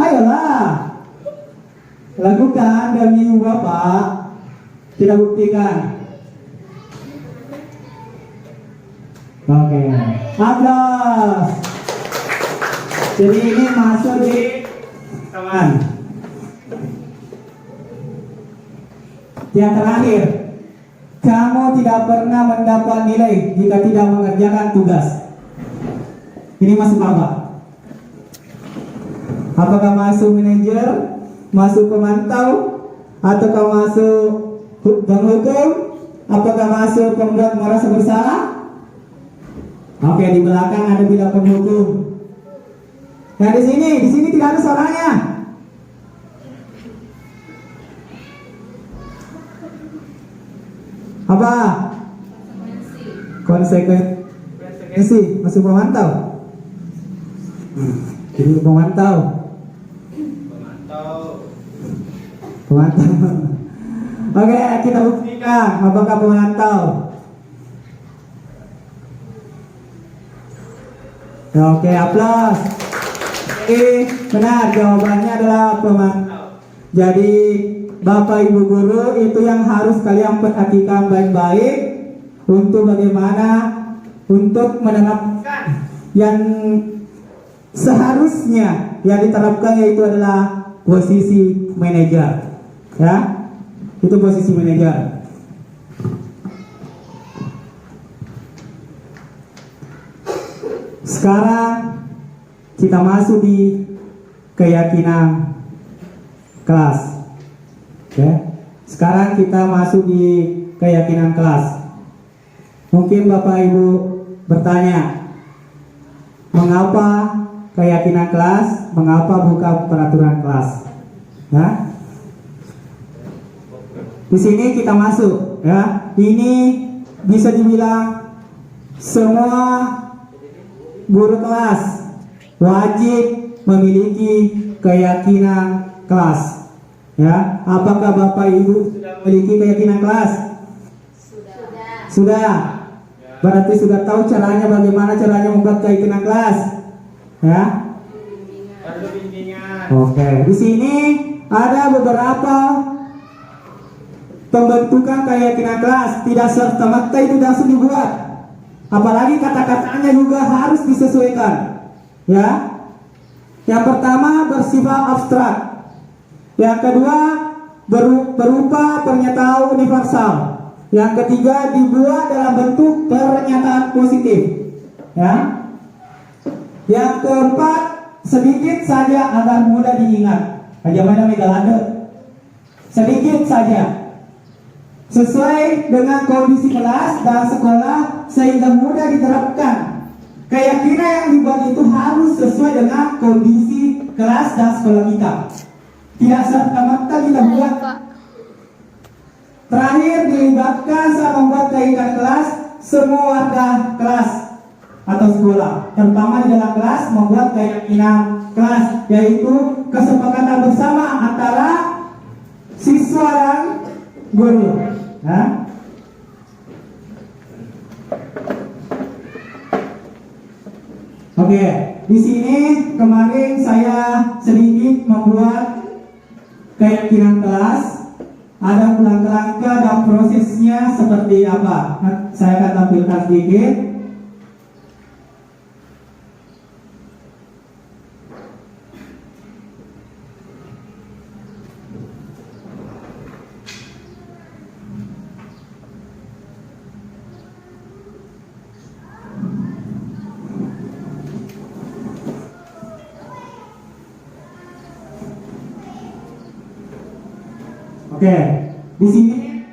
Ayolah, lakukan demi ibu bapak. Kita buktikan. Oke, aplaus. Jadi ini masuk di teman. Yang terakhir, kamu tidak pernah mendapat nilai jika tidak mengerjakan tugas. Ini masuk apa? Apakah masuk manajer, masuk pemantau, ataukah masuk penghukum, apakah masuk pembuat merasa bersalah? Oke, di belakang ada bilang penghukum. Nah di sini tidak ada suaranya. Apa? Konsekuensi masuk pemantau. Jadi pemantau. Oke, kita buktikan apakah pemantau. Oke, aplaus. Benar, jawabannya adalah pemantau. Jadi Bapak Ibu Guru itu yang harus kalian perhatikan baik-baik untuk bagaimana untuk menerapkan yang seharusnya yang diterapkan, yaitu adalah posisi manajer. Ya, itu posisi manajer. Sekarang kita masuk di keyakinan kelas. Ya. Sekarang kita masuk di keyakinan kelas. Mungkin Bapak Ibu bertanya, mengapa keyakinan kelas? Mengapa bukan peraturan kelas? Ya. Di sini kita masuk, ya. Ini bisa dibilang semua guru kelas wajib memiliki keyakinan kelas. Ya, apakah Bapak Ibu sudah memiliki keyakinan kelas? Sudah. Berarti sudah tahu caranya, bagaimana caranya membuat keyakinan kelas. Ya. Oke, di sini ada beberapa pembentukan keyakinan kelas, tidak serta-merta itu langsung dibuat. Apalagi kata-katanya juga harus disesuaikan. Ya. Yang pertama bersifat abstrak. Yang kedua berupa pernyataan universal. Yang ketiga dibuat dalam bentuk pernyataan positif. Ya. Yang keempat sedikit saja agar mudah diingat. Aja mana megalade. sedikit saja, sesuai dengan kondisi kelas dan sekolah sehingga mudah diterapkan. Keyakinan yang dibuat itu harus sesuai dengan kondisi kelas dan sekolah kita. Tidak serta-merta kita buat. Terakhir, dilibatkan saat membuat keyakinan kelas semua warga kelas atau sekolah, terutama di dalam kelas membuat keyakinan kelas, yaitu kesepakatan bersama antara siswa dan guru. Nah, oke, di sini kemarin saya sedikit membuat keyakinan kelas. Ada langkah-langkah dan prosesnya seperti apa. Saya akan tampilkan sedikit. Oke, di sini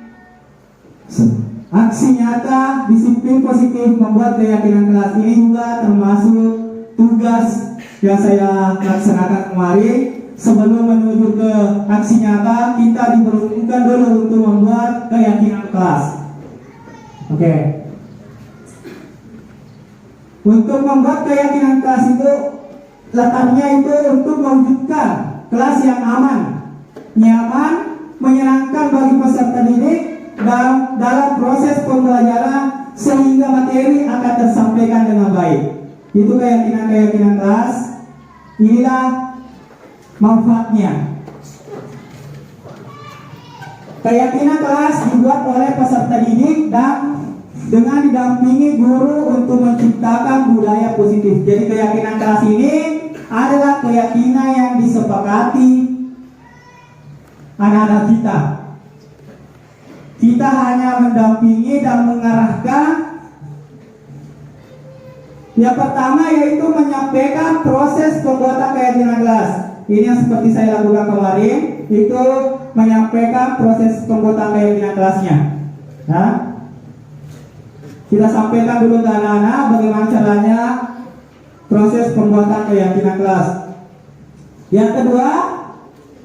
aksi nyata disiplin positif membuat keyakinan kelas ini juga termasuk tugas yang saya laksanakan kemarin. Sebelum menuju ke aksi nyata, kita diperlukan dulu untuk membuat keyakinan kelas. Oke, untuk membuat keyakinan kelas itu letaknya itu untuk mewujudkan kelas yang aman, nyaman, menyenangkan bagi peserta didik dan dalam proses pembelajaran sehingga materi akan tersampaikan dengan baik. Itu keyakinan kelas. Inilah manfaatnya. Keyakinan kelas dibuat oleh peserta didik dan dengan didampingi guru untuk menciptakan budaya positif. Jadi keyakinan kelas ini adalah keyakinan yang disepakati anak-anak kita. Kita hanya mendampingi dan mengarahkan. Yang pertama yaitu menyampaikan proses pembuatan keyakinan kelas. Ini yang seperti saya lakukan kemarin, itu menyampaikan proses pembuatan keyakinan kelasnya. Nah, kita sampaikan dulu ke anak-anak bagaimana caranya proses pembuatan keyakinan kelas. Yang kedua,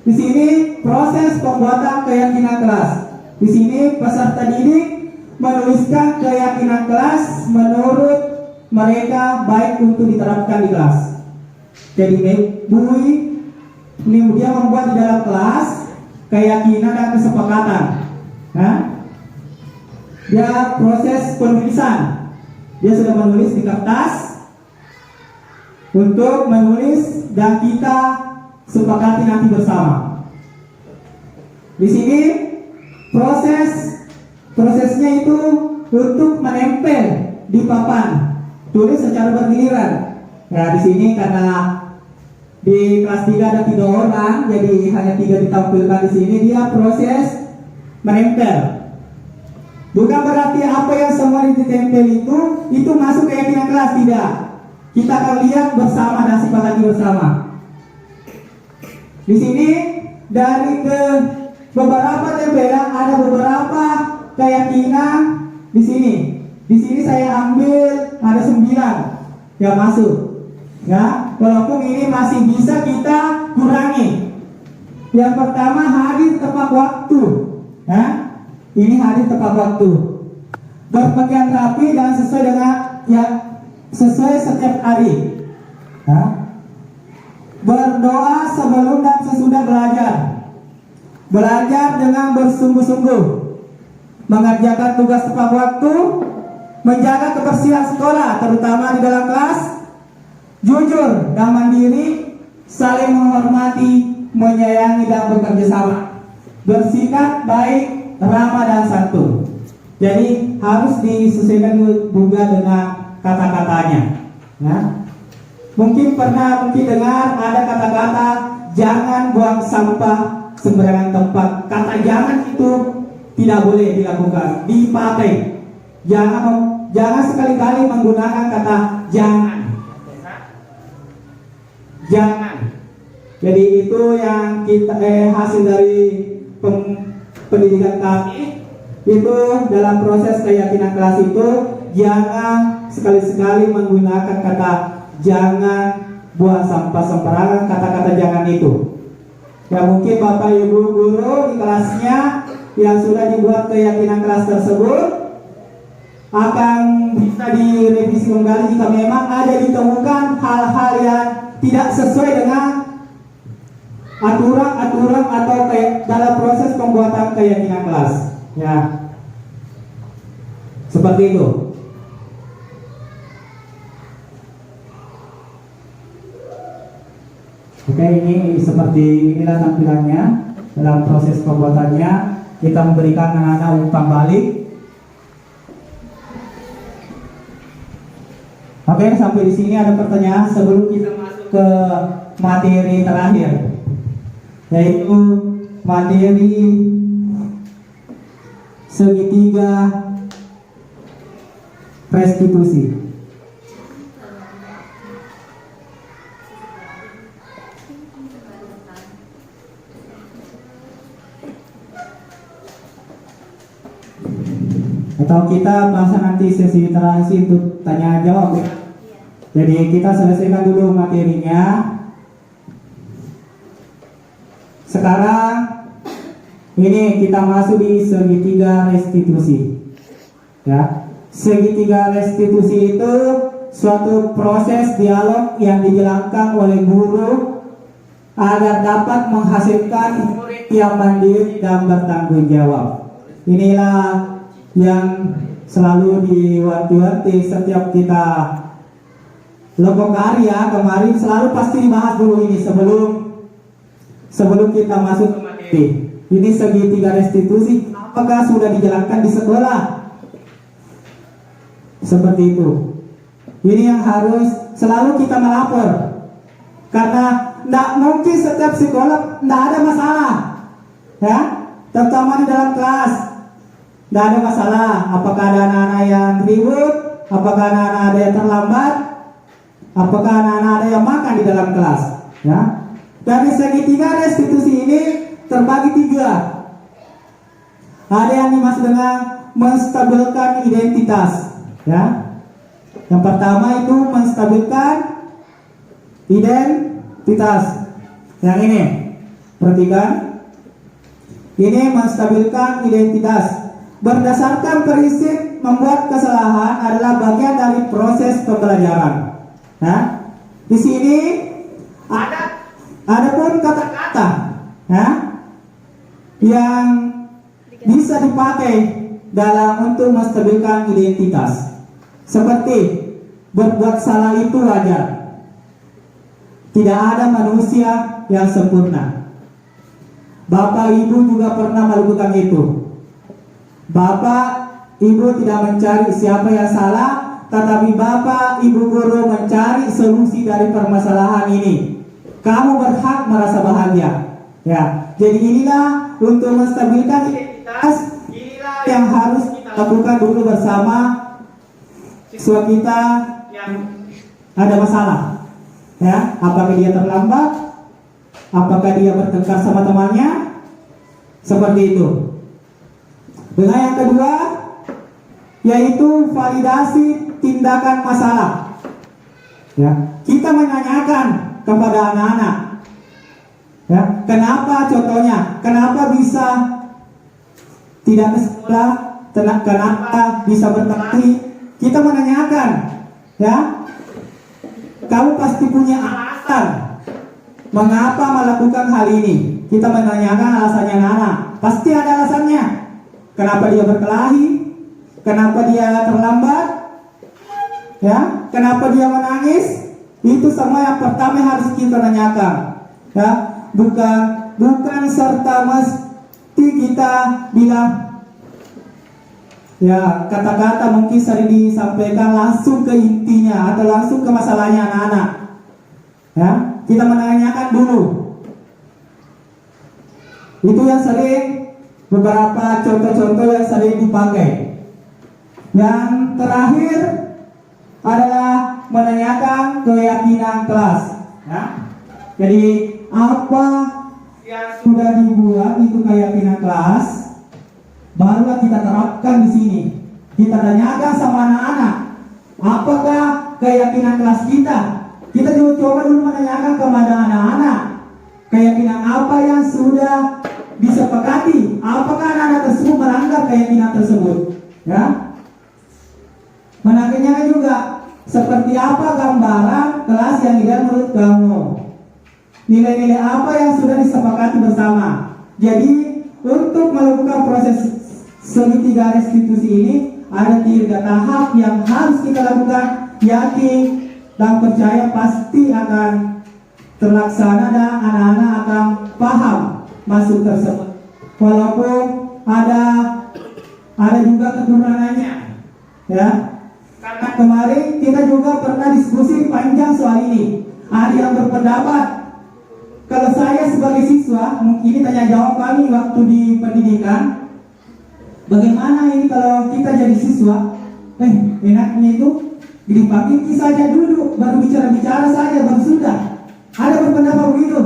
di sini proses pembuatan keyakinan kelas. Di sini peserta didik menuliskan keyakinan kelas menurut mereka baik untuk diterapkan di kelas. Jadi dia membuat di dalam kelas keyakinan dan kesepakatan. Nah, dia proses penulisan. Dia sudah menulis di kertas untuk menulis dan kita sepakati nanti bersama. Di sini prosesnya itu untuk menempel di papan, tulis secara bergiliran. Nah, di sini karena di kelas 3 ada 3 orang, jadi hanya 3 ditampilkan di sini. Dia proses menempel. Bukan berarti apa yang semua ditempel itu masuk keyakinan kelas, tidak. Kita akan lihat bersama dan sepakati bersama. Di sini dari ke beberapa tempelan ada beberapa keyakinan di sini. Di sini saya ambil ada 9 yang masuk. Ya, walaupun ini masih bisa kita kurangi. Yang pertama hadir tepat waktu. Ya, ini hadir tepat waktu. Berpakaian rapi dan sesuai dengan sesuai setiap hari. Ya. Berdoa sebelum dan sesudah belajar. Belajar dengan bersungguh-sungguh. Mengerjakan tugas tepat waktu. Menjaga kebersihan sekolah, terutama di dalam kelas. Jujur dan mandiri. Saling menghormati, menyayangi dan bekerja sama. Bersikap baik, ramah dan santun. Jadi harus disesuaikan juga dengan kata-katanya. Nah, mungkin pernah dengar ada kata-kata jangan buang sampah sembarangan tempat. Kata jangan itu tidak boleh dilakukan, dipakai. Jangan sekali-kali menggunakan kata jangan. Jangan. Jadi itu yang kita hasil dari pendidikan kami itu dalam proses keyakinan kelas itu jangan sekali-sekali menggunakan kata jangan buang sampah sembarangan, kata-kata jangan itu. Ya mungkin Bapak Ibu guru di kelasnya yang sudah dibuat keyakinan kelas tersebut akan bisa direvisi kembali jika memang ada ditemukan hal-hal yang tidak sesuai dengan aturan-aturan atau dalam proses pembuatan keyakinan kelas. Ya, seperti itu. Oke, ini seperti inilah tampilannya dalam proses pembuatannya. Kita memberikan anak-anak umpan balik. Oke, sampai di sini ada pertanyaan sebelum kita masuk ke materi terakhir, yaitu materi segitiga restitusi. Atau kita bahas nanti sesi terakhir untuk tanya jawab ya. Jadi kita selesaikan dulu materinya. Sekarang ini kita masuk di segitiga restitusi. Ya, segitiga restitusi itu suatu proses dialog yang dijalankan oleh guru agar dapat menghasilkan murid yang mandiri dan bertanggung jawab. Inilah yang selalu diwanti-wanti setiap kita logo karya kemarin, selalu pasti dibahas dulu ini sebelum kita masuk ke materi. Ini segitiga restitusi apakah sudah dijalankan di sekolah? Seperti itu. Ini yang harus selalu kita melapor, karena tidak mungkin setiap sekolah tidak ada masalah, ya, terutama di dalam kelas. Tidak ada masalah, apakah ada anak-anak yang ribut, apakah anak-anak ada yang terlambat, apakah anak-anak ada yang makan di dalam kelas, ya. Dari segitiga restitusi ini terbagi tiga. Ada yang dimaksud dengan menstabilkan identitas, ya. Yang pertama itu menstabilkan identitas. Yang ini, perhatikan, ini menstabilkan identitas. Berdasarkan prinsip membuat kesalahan adalah bagian dari proses pembelajaran. Nah, di sini ada pun kata-kata, ya, yang bisa dipakai dalam untuk menstabilkan identitas. Seperti berbuat salah itu wajar. Tidak ada manusia yang sempurna. Bapak Ibu juga pernah melakukan itu. Bapak Ibu tidak mencari siapa yang salah, tetapi Bapak Ibu guru mencari solusi dari permasalahan ini. Kamu berhak merasa bahagia. Ya, jadi inilah untuk menstabilkan identitas, inilah yang harus kita lakukan dulu bersama siswa kita yang ada masalah. Ya, apakah dia terlambat? Apakah dia bertengkar sama temannya? Seperti itu. Dengan yang kedua, yaitu validasi tindakan masalah. Ya, kita menanyakan kepada anak-anak, ya, kenapa contohnya, kenapa bisa tidak ke sekolah, kenapa bisa berkelahi? Kita menanyakan, ya, kamu pasti punya alasan mengapa melakukan hal ini. Kita menanyakan alasannya anak-anak, pasti ada alasannya. Kenapa dia berkelahi? Kenapa dia terlambat? Ya, kenapa dia menangis? Itu semua yang pertama harus kita tanyakan. Ya, bukan serta mesti kita bilang, ya, kata-kata mungkin sering disampaikan langsung ke intinya atau langsung ke masalahnya anak-anak. Ya, kita menanyakan dulu. Itu yang sering, beberapa contoh-contoh yang sering dipakai. Yang terakhir adalah menanyakan keyakinan kelas. Ya. Jadi apa yang sudah dibuat itu keyakinan kelas, barulah kita terapkan di sini. Kita tanyakan sama anak-anak, apakah keyakinan kelas kita? Kita juga coba dulu menanyakan kepada anak-anak, keyakinan apa yang sudah disepakati? Apakah anak-anak tersebut melanggar keyakinan tersebut? Ya. Menanyakan juga seperti apa gambaran kelas yang ideal menurut kamu? Nilai-nilai apa yang sudah disepakati bersama? Jadi untuk melakukan proses segitiga restitusi ini ada 3 tahap yang harus kita lakukan. Yakin dan percaya pasti akan terlaksana dan anak-anak akan paham masuk tersebut. Walaupun ada juga kekurangannya, ya. Karena kemarin kita juga pernah diskusi panjang soal ini. Ada yang berpendapat kalau saya sebagai siswa, mungkin tanya jawab kami waktu di pendidikan, bagaimana ini kalau kita jadi siswa? Enaknya itu dipanggil saja dulu, baru bicara-bicara saja, baru sudah. Ada berpendapat begitu.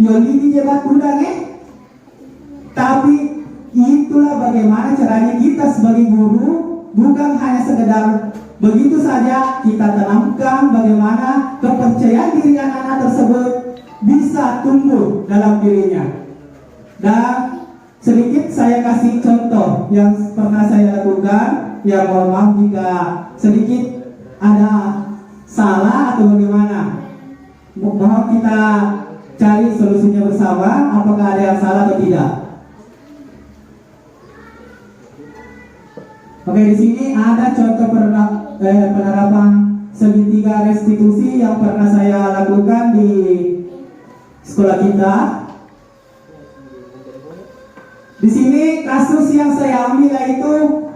Yoli jebat undang Tapi itulah bagaimana caranya kita sebagai guru, bukan hanya sekedar begitu saja kita tanamkan bagaimana kepercayaan diri anak-anak tersebut bisa tumbuh dalam dirinya. Dan sedikit saya kasih contoh yang pernah saya lakukan. Ya mohon maaf jika sedikit ada salah atau bagaimana. Mohon kita cari solusinya bersama. Apakah ada yang salah atau tidak? Oke, di sini ada contoh penerapan segitiga restitusi yang pernah saya lakukan di sekolah kita. Di sini kasus yang saya ambil yaitu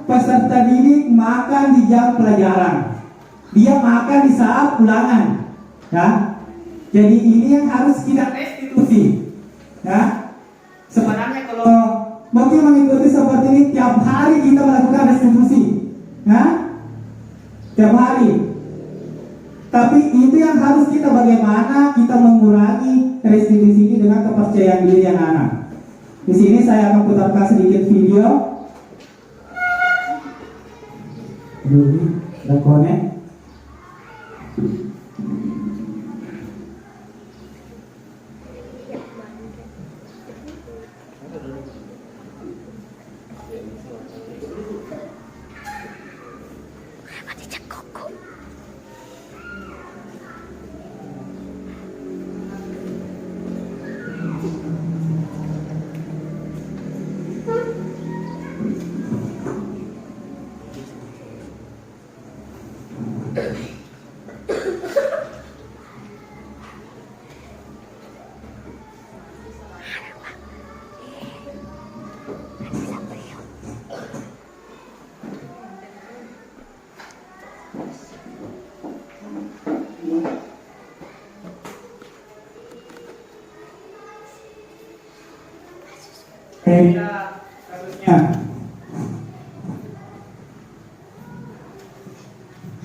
peserta didik makan di jam pelajaran. Dia makan di saat ulangan, ya. Jadi ini yang harus kita restitusi, ya. Sebenarnya kalau mungkin mengikuti seperti ini tiap hari kita melakukan restitusi, ya, tiap hari. Tapi itu yang harus kita bagaimana kita mengurangi restitusi ini dengan kepercayaan diri anak-anak. Di sini saya akan putarkan sedikit video. Dan connect.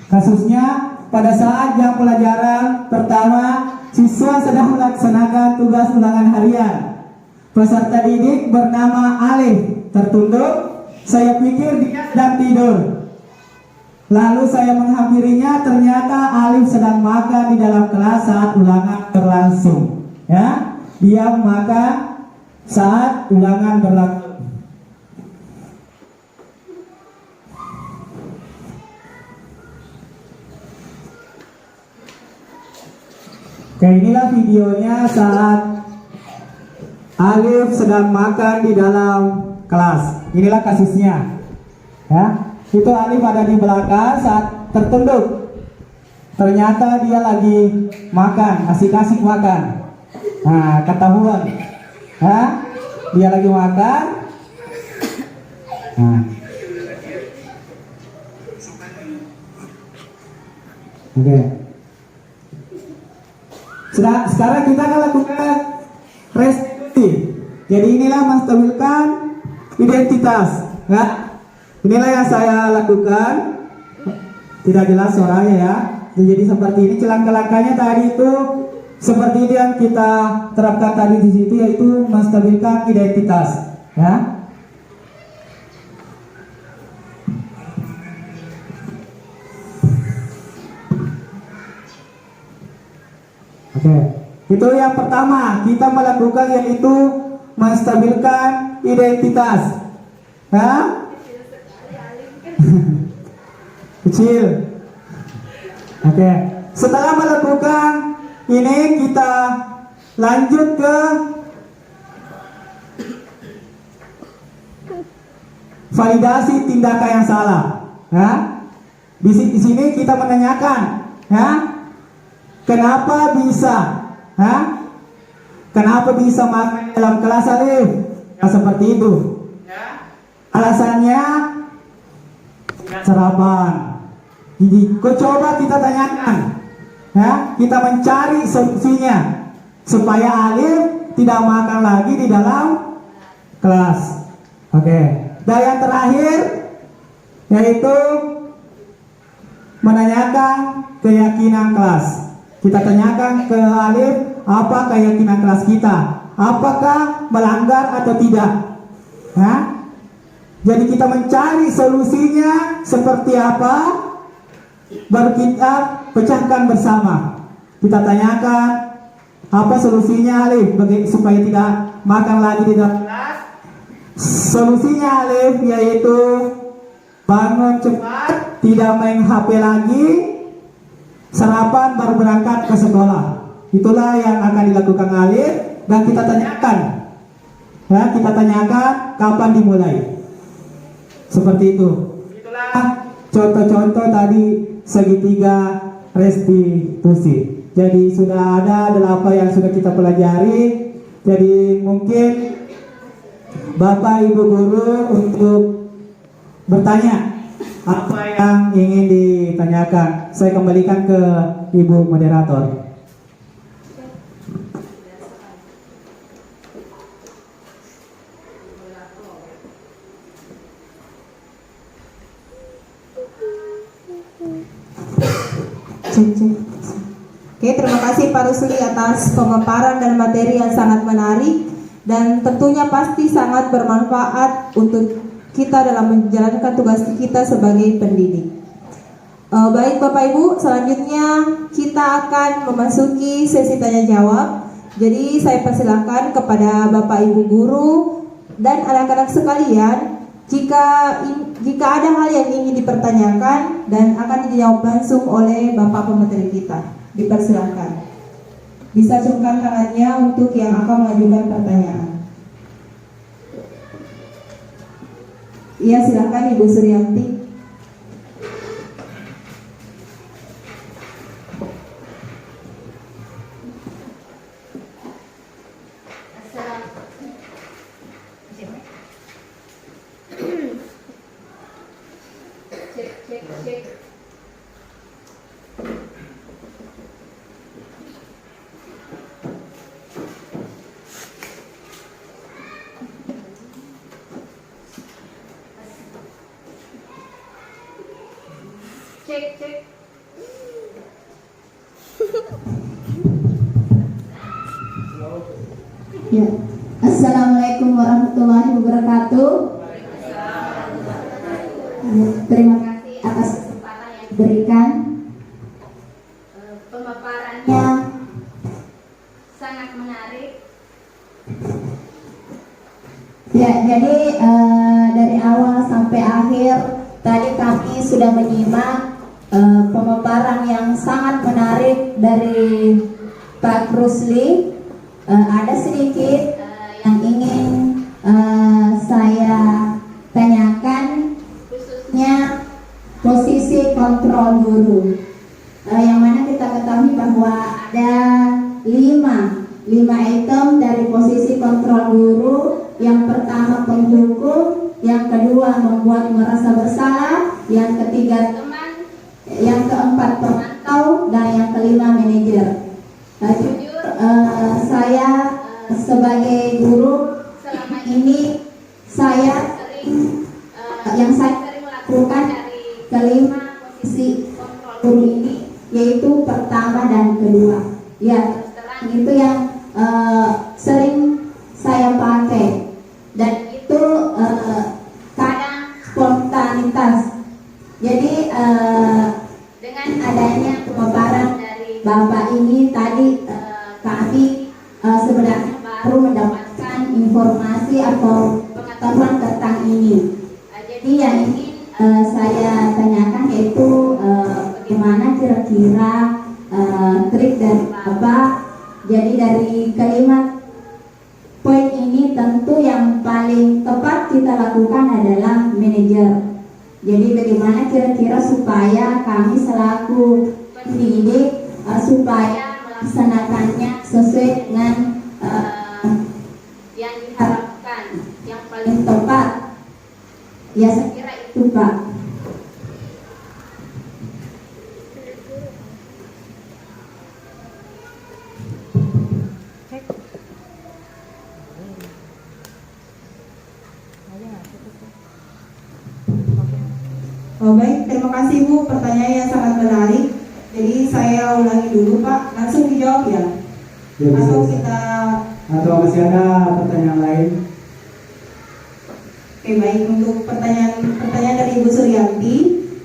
Kasusnya pada saat jam pelajaran pertama, siswa sedang melaksanakan tugas ulangan harian. Peserta didik bernama Alif tertunduk. Saya pikir dia sedang tidur. Lalu saya menghampirinya, ternyata Alif sedang makan di dalam kelas saat ulangan berlangsung. Ya, dia makan saat ulangan berlangsung. Oke, inilah videonya saat Alif sedang makan di dalam kelas. Inilah kasusnya. Ya, itu Alif ada di belakang saat tertunduk. Ternyata dia lagi makan, asik-asik makan. Nah, ketahuan. Ya, dia lagi makan. Nah. Oke. Sekarang kita akan lakukan restitusi. Jadi inilah menstabilkan identitas, ya. Inilah yang saya lakukan. Tidak jelas suaranya ya. Jadi seperti ini langkah-langkahnya tadi itu Seperti itu yang kita terapkan tadi di situ, yaitu menstabilkan identitas, ya. Oke, itu yang pertama kita melakukan, yaitu menstabilkan identitas, ya. Kecil. Oke, setelah melakukan ini kita lanjut ke validasi tindakan yang salah, ya. Di sini kita menanyakan, ya, kenapa bisa, ya, kenapa bisa makan dalam kelas Alif, ya, seperti itu. Alasannya sarapan. Jadi, coba kita tanyakan, ya, kita mencari solusinya supaya Alif tidak makan lagi di dalam kelas. Oke. Dan yang terakhir yaitu menanyakan keyakinan kelas. Kita tanyakan ke Alif, apa keyakinan kelas kita? Apakah melanggar atau tidak? Ya? Jadi kita mencari solusinya seperti apa, baru kita pecahkan bersama. Kita tanyakan, apa solusinya Alif supaya tidak makan lagi di dalam kelas? Solusinya Alif yaitu bangun cepat, tidak main HP lagi, sarapan baru berangkat ke sekolah. Itulah yang akan dilakukan Alif, dan kita tanyakan, ya, kita tanyakan kapan dimulai. Seperti itu. Itulah contoh-contoh tadi segitiga restitusi. Jadi sudah ada 8 yang sudah kita pelajari. Jadi mungkin Bapak Ibu guru untuk bertanya apa yang ingin ditanyakan. Saya kembalikan ke Ibu moderator. Oke, terima kasih Pak Rusli atas pemaparan dan materi yang sangat menarik dan tentunya pasti sangat bermanfaat untuk kita dalam menjalankan tugas kita sebagai pendidik. Baik Bapak Ibu, selanjutnya kita akan memasuki sesi tanya jawab. Jadi saya persilakan kepada Bapak Ibu guru dan anak-anak sekalian, jika ada hal yang ingin dipertanyakan dan akan dijawab langsung oleh Bapak pemateri kita, dipersilakan. Bisa acungkan tangannya untuk yang akan mengajukan pertanyaan. Iya, silakan Ibu Suryanti. Cek. Ya. Assalamualaikum warahmatullahi wabarakatuh. Terima kasih atas kesempatan yang diberikan. Pemaparannya sangat menarik. Ya, jadi dari awal sampai akhir tadi kami sudah menyimak pemaparan yang sangat menarik dari Pak Rusli. Ada sedikit yang ingin saya tanyakan, khususnya posisi kontrol guru, yang mana kita ketahui bahwa ada 5 item dari posisi kontrol guru. Yang pertama penghukum, yang kedua membuat merasa bersalah, yang ketiga teman, yang keempat pemantau, dan yang kelima manajer. Jujur saya sebagai guru selama ini saya sering melakukan dari kelima posisi kontrol guru ini, yaitu pertama dan kedua. Ya, itu yang sering saya pakai, dan itu kadang spontanitas. Jadi dengan adanya pemaparan dari Bapak ini tadi, kami sebenarnya baru mendapatkan informasi atau pengetahuan tentang ini. Jadi yang ingin saya tanyakan yaitu bagaimana kira-kira trik dari Bapak. Jadi dari kalimat poin ini tentu yang paling tepat kita lakukan adalah manajer. Jadi bagaimana kira-kira supaya kami selaku pendidik supaya melaksanakannya sesuai dengan yang diharapkan, yang paling tepat. Ya saya kira itu Pak. Oh, baik, terima kasih Bu, pertanyaan yang sangat menarik. Jadi saya ulangi dulu Pak, langsung dijawab ya? Ya, bisa. Atau masih ada pertanyaan lain? Oke, baik, untuk pertanyaan dari Ibu Suryanti.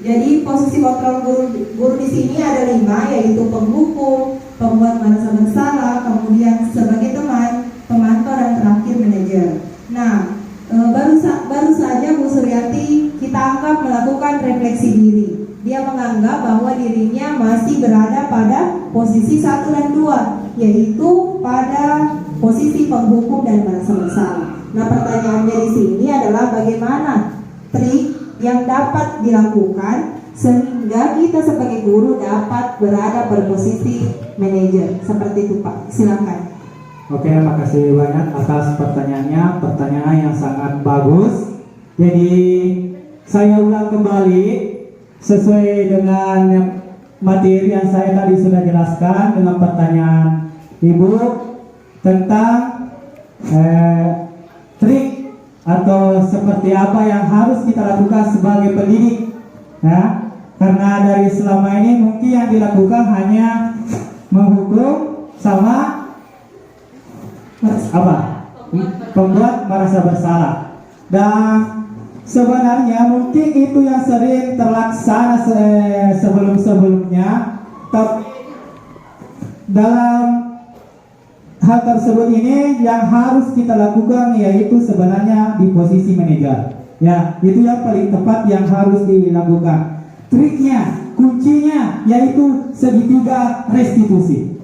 Jadi posisi kontrol guru di sini ada 5, yaitu penghukum, pembuat merasa bersalah, kemudian sebagai teman, pemantau, dan terakhir manajer. Nah, baru saja Bu Suryanti kita anggap melakukan refleksi diri. Dia menganggap bahwa dirinya masih berada pada posisi 1 dan 2, yaitu pada posisi penghukum dan merasa bersalah. Nah, pertanyaannya di sini adalah bagaimana trik yang dapat dilakukan sehingga kita sebagai guru dapat berada pada posisi manajer. Seperti itu Pak, silakan. Oke, makasih banyak atas pertanyaannya. Pertanyaan yang sangat bagus. Jadi saya ulang kembali sesuai dengan materi yang saya tadi sudah jelaskan dengan pertanyaan Ibu tentang trik atau seperti apa yang harus kita lakukan sebagai pendidik, ya. Karena dari selama ini mungkin yang dilakukan hanya menghukum sama pembuat merasa bersalah, dan sebenarnya mungkin itu yang sering terlaksana sebelum-sebelumnya, tapi dalam hal tersebut ini yang harus kita lakukan yaitu sebenarnya di posisi manajer. Ya, itu yang paling tepat yang harus dilakukan. Triknya, kuncinya yaitu segitiga restitusi.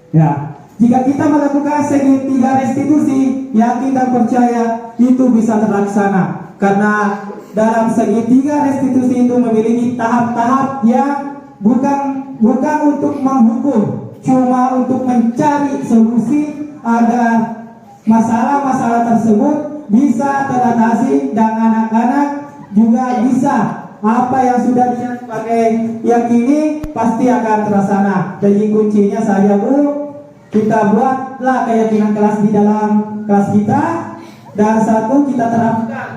Ya, jika kita melakukan segitiga restitusi, yakin dan percaya itu bisa terlaksana. Karena dalam segitiga restitusi itu memiliki tahap-tahap yang bukan untuk menghukum, cuma untuk mencari solusi agar masalah-masalah tersebut bisa teratasi dan anak-anak juga bisa apa yang sudah dipakai yakini pasti akan terlaksana. Jadi kuncinya saja Bu, kita buatlah keyakinan kelas di dalam kelas kita, dan satu kita terapkan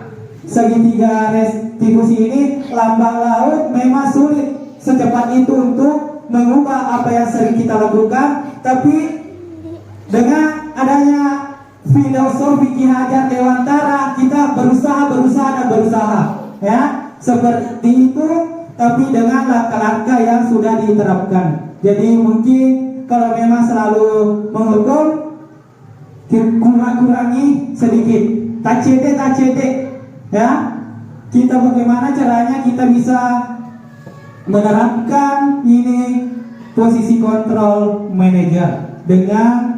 segitiga restitusi ini. Lambang laut memang sulit secepat itu untuk mengubah apa yang sering kita lakukan, tapi dengan adanya filosofi Ki Hajar Dewantara kita berusaha, ya, seperti itu, tapi dengan langkah-langkah yang sudah diterapkan. Jadi mungkin kalau memang selalu menghukum, kurangi sedikit, tacete, ya. Kita bagaimana caranya kita bisa menerapkan ini posisi kontrol manajer dengan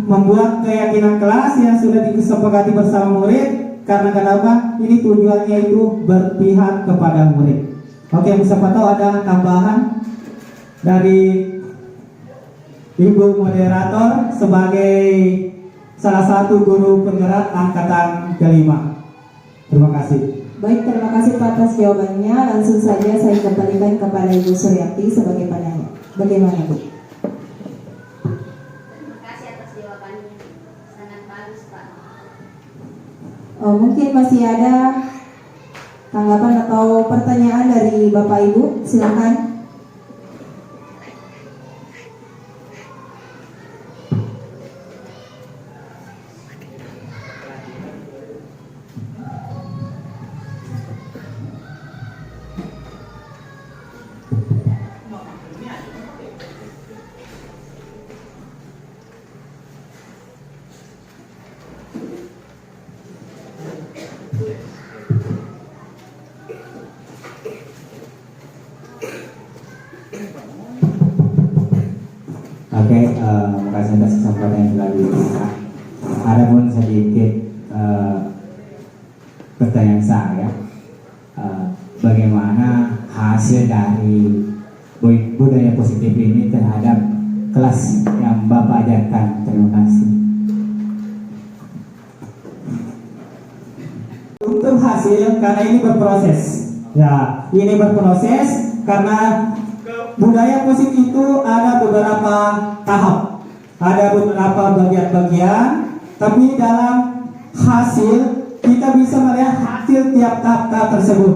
membuat keyakinan kelas yang sudah disepakati bersama murid. Karena kenapa? Ini tujuannya itu berpihak kepada murid. Oke, siapa tahu ada tambahan dari Ibu moderator sebagai salah satu guru penggerak angkatan kelima. Terima kasih. Baik, terima kasih Pak atas jawabannya. Langsung saja saya kembalikan kepada Ibu Suryanti sebagai penanya. Bagaimana Bu? Terima kasih atas jawabannya, sangat bagus Pak. Mungkin masih ada tanggapan atau pertanyaan dari Bapak Ibu, silakan. Oke, makasih atas kesempatan yang telah diberikan. Ada pun sedikit pertanyaan saya, bagaimana hasil dari budaya positif ini terhadap kelas yang Bapak ajarkan? Terima kasih. Untuk hasil, karena ini berproses. Ya, ini berproses karena budaya positif itu ada beberapa tahap, ada beberapa bagian-bagian, tapi dalam hasil kita bisa melihat hasil tiap tahap tersebut.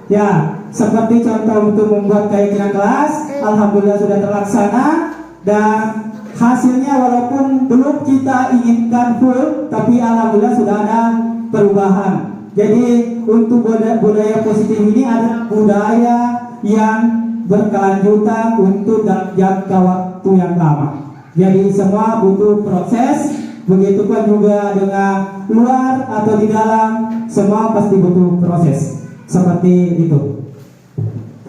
Ya, seperti contoh untuk membuat keyakinan kelas, alhamdulillah sudah terlaksana dan hasilnya walaupun belum kita inginkan full, tapi alhamdulillah sudah ada perubahan. Jadi untuk budaya positif ini adalah budaya yang berkelanjutan untuk jangka waktu yang lama. Jadi semua butuh proses, begitupun juga dengan luar atau di dalam, semua pasti butuh proses. Seperti itu.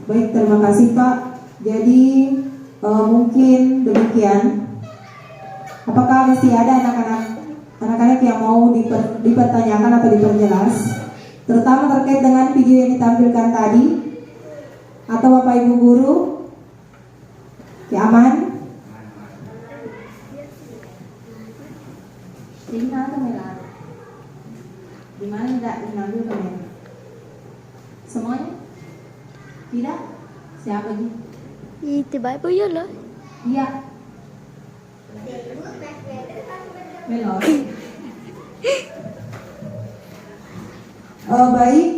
Baik, terima kasih Pak. Jadi mungkin demikian. Apakah masih ada anak-anak yang mau dipertanyakan atau diperjelas, terutama terkait dengan video yang ditampilkan tadi, atau Bapak Ibu guru? Ya, aman? Di mana kamera? Di mana tidak diambil kamera? Semuanya? Tidak? Siapa lagi? Tiba ibu ya lah. Iya. Belum. Baik,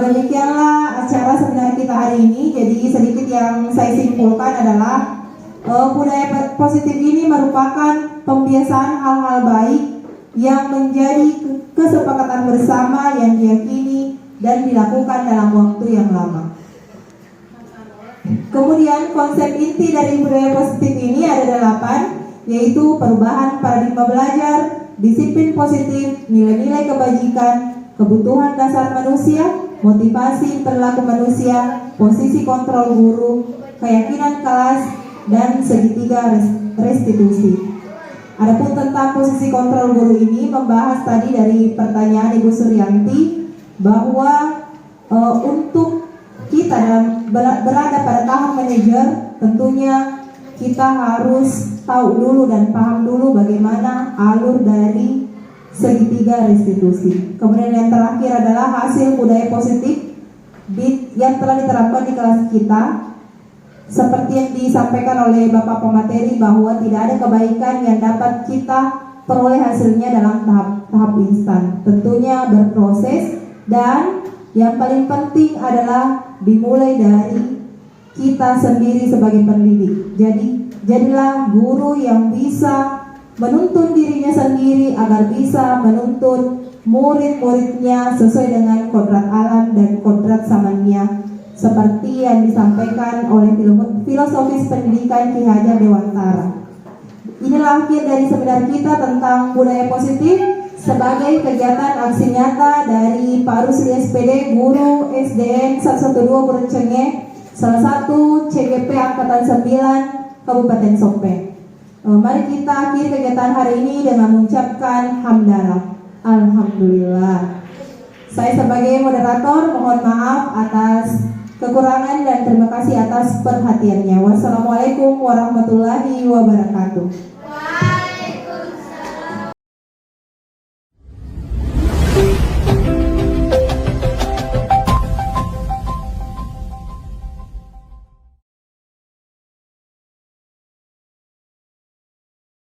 demikianlah acara seminar kita hari ini. Jadi sedikit yang saya simpulkan adalah budaya positif ini merupakan pembiasaan hal-hal baik yang menjadi kesepakatan bersama yang diyakini dan dilakukan dalam waktu yang lama. Kemudian konsep inti dari budaya positif ini ada 8, yaitu perubahan paradigma belajar, disiplin positif, nilai-nilai kebajikan, kebutuhan dasar manusia, motivasi perilaku manusia, posisi kontrol guru, keyakinan kelas, dan segitiga restitusi. Adapun tentang posisi kontrol guru ini membahas tadi dari pertanyaan Ibu Suryanti bahwa untuk kita dalam berada pada tahap manajer, tentunya kita harus tahu dulu dan paham dulu bagaimana alur dari segitiga restitusi. Kemudian yang terakhir adalah hasil budaya positif yang telah diterapkan di kelas kita. Seperti yang disampaikan oleh Bapak pemateri bahwa tidak ada kebaikan yang dapat kita peroleh hasilnya dalam tahap instan. Tentunya berproses, dan yang paling penting adalah dimulai dari kita sendiri sebagai pendidik. Jadi jadilah guru yang bisa menuntun dirinya sendiri agar bisa menuntun murid-muridnya sesuai dengan kodrat alam dan kodrat zamannya, seperti yang disampaikan oleh filosofis pendidikan Ki Hajar Dewantara. Inilah akhir dari seminar kita tentang budaya positif sebagai kegiatan aksi nyata dari Pak Rusli SPD, Guru SDN 112 Burencenge, salah satu CGP Angkatan 9 Kabupaten Sopeng. Mari kita akhiri kegiatan hari ini dengan mengucapkan hamdalah. Alhamdulillah. Saya sebagai moderator mohon maaf atas kekurangan dan terima kasih atas perhatiannya. Wassalamualaikum warahmatullahi wabarakatuh.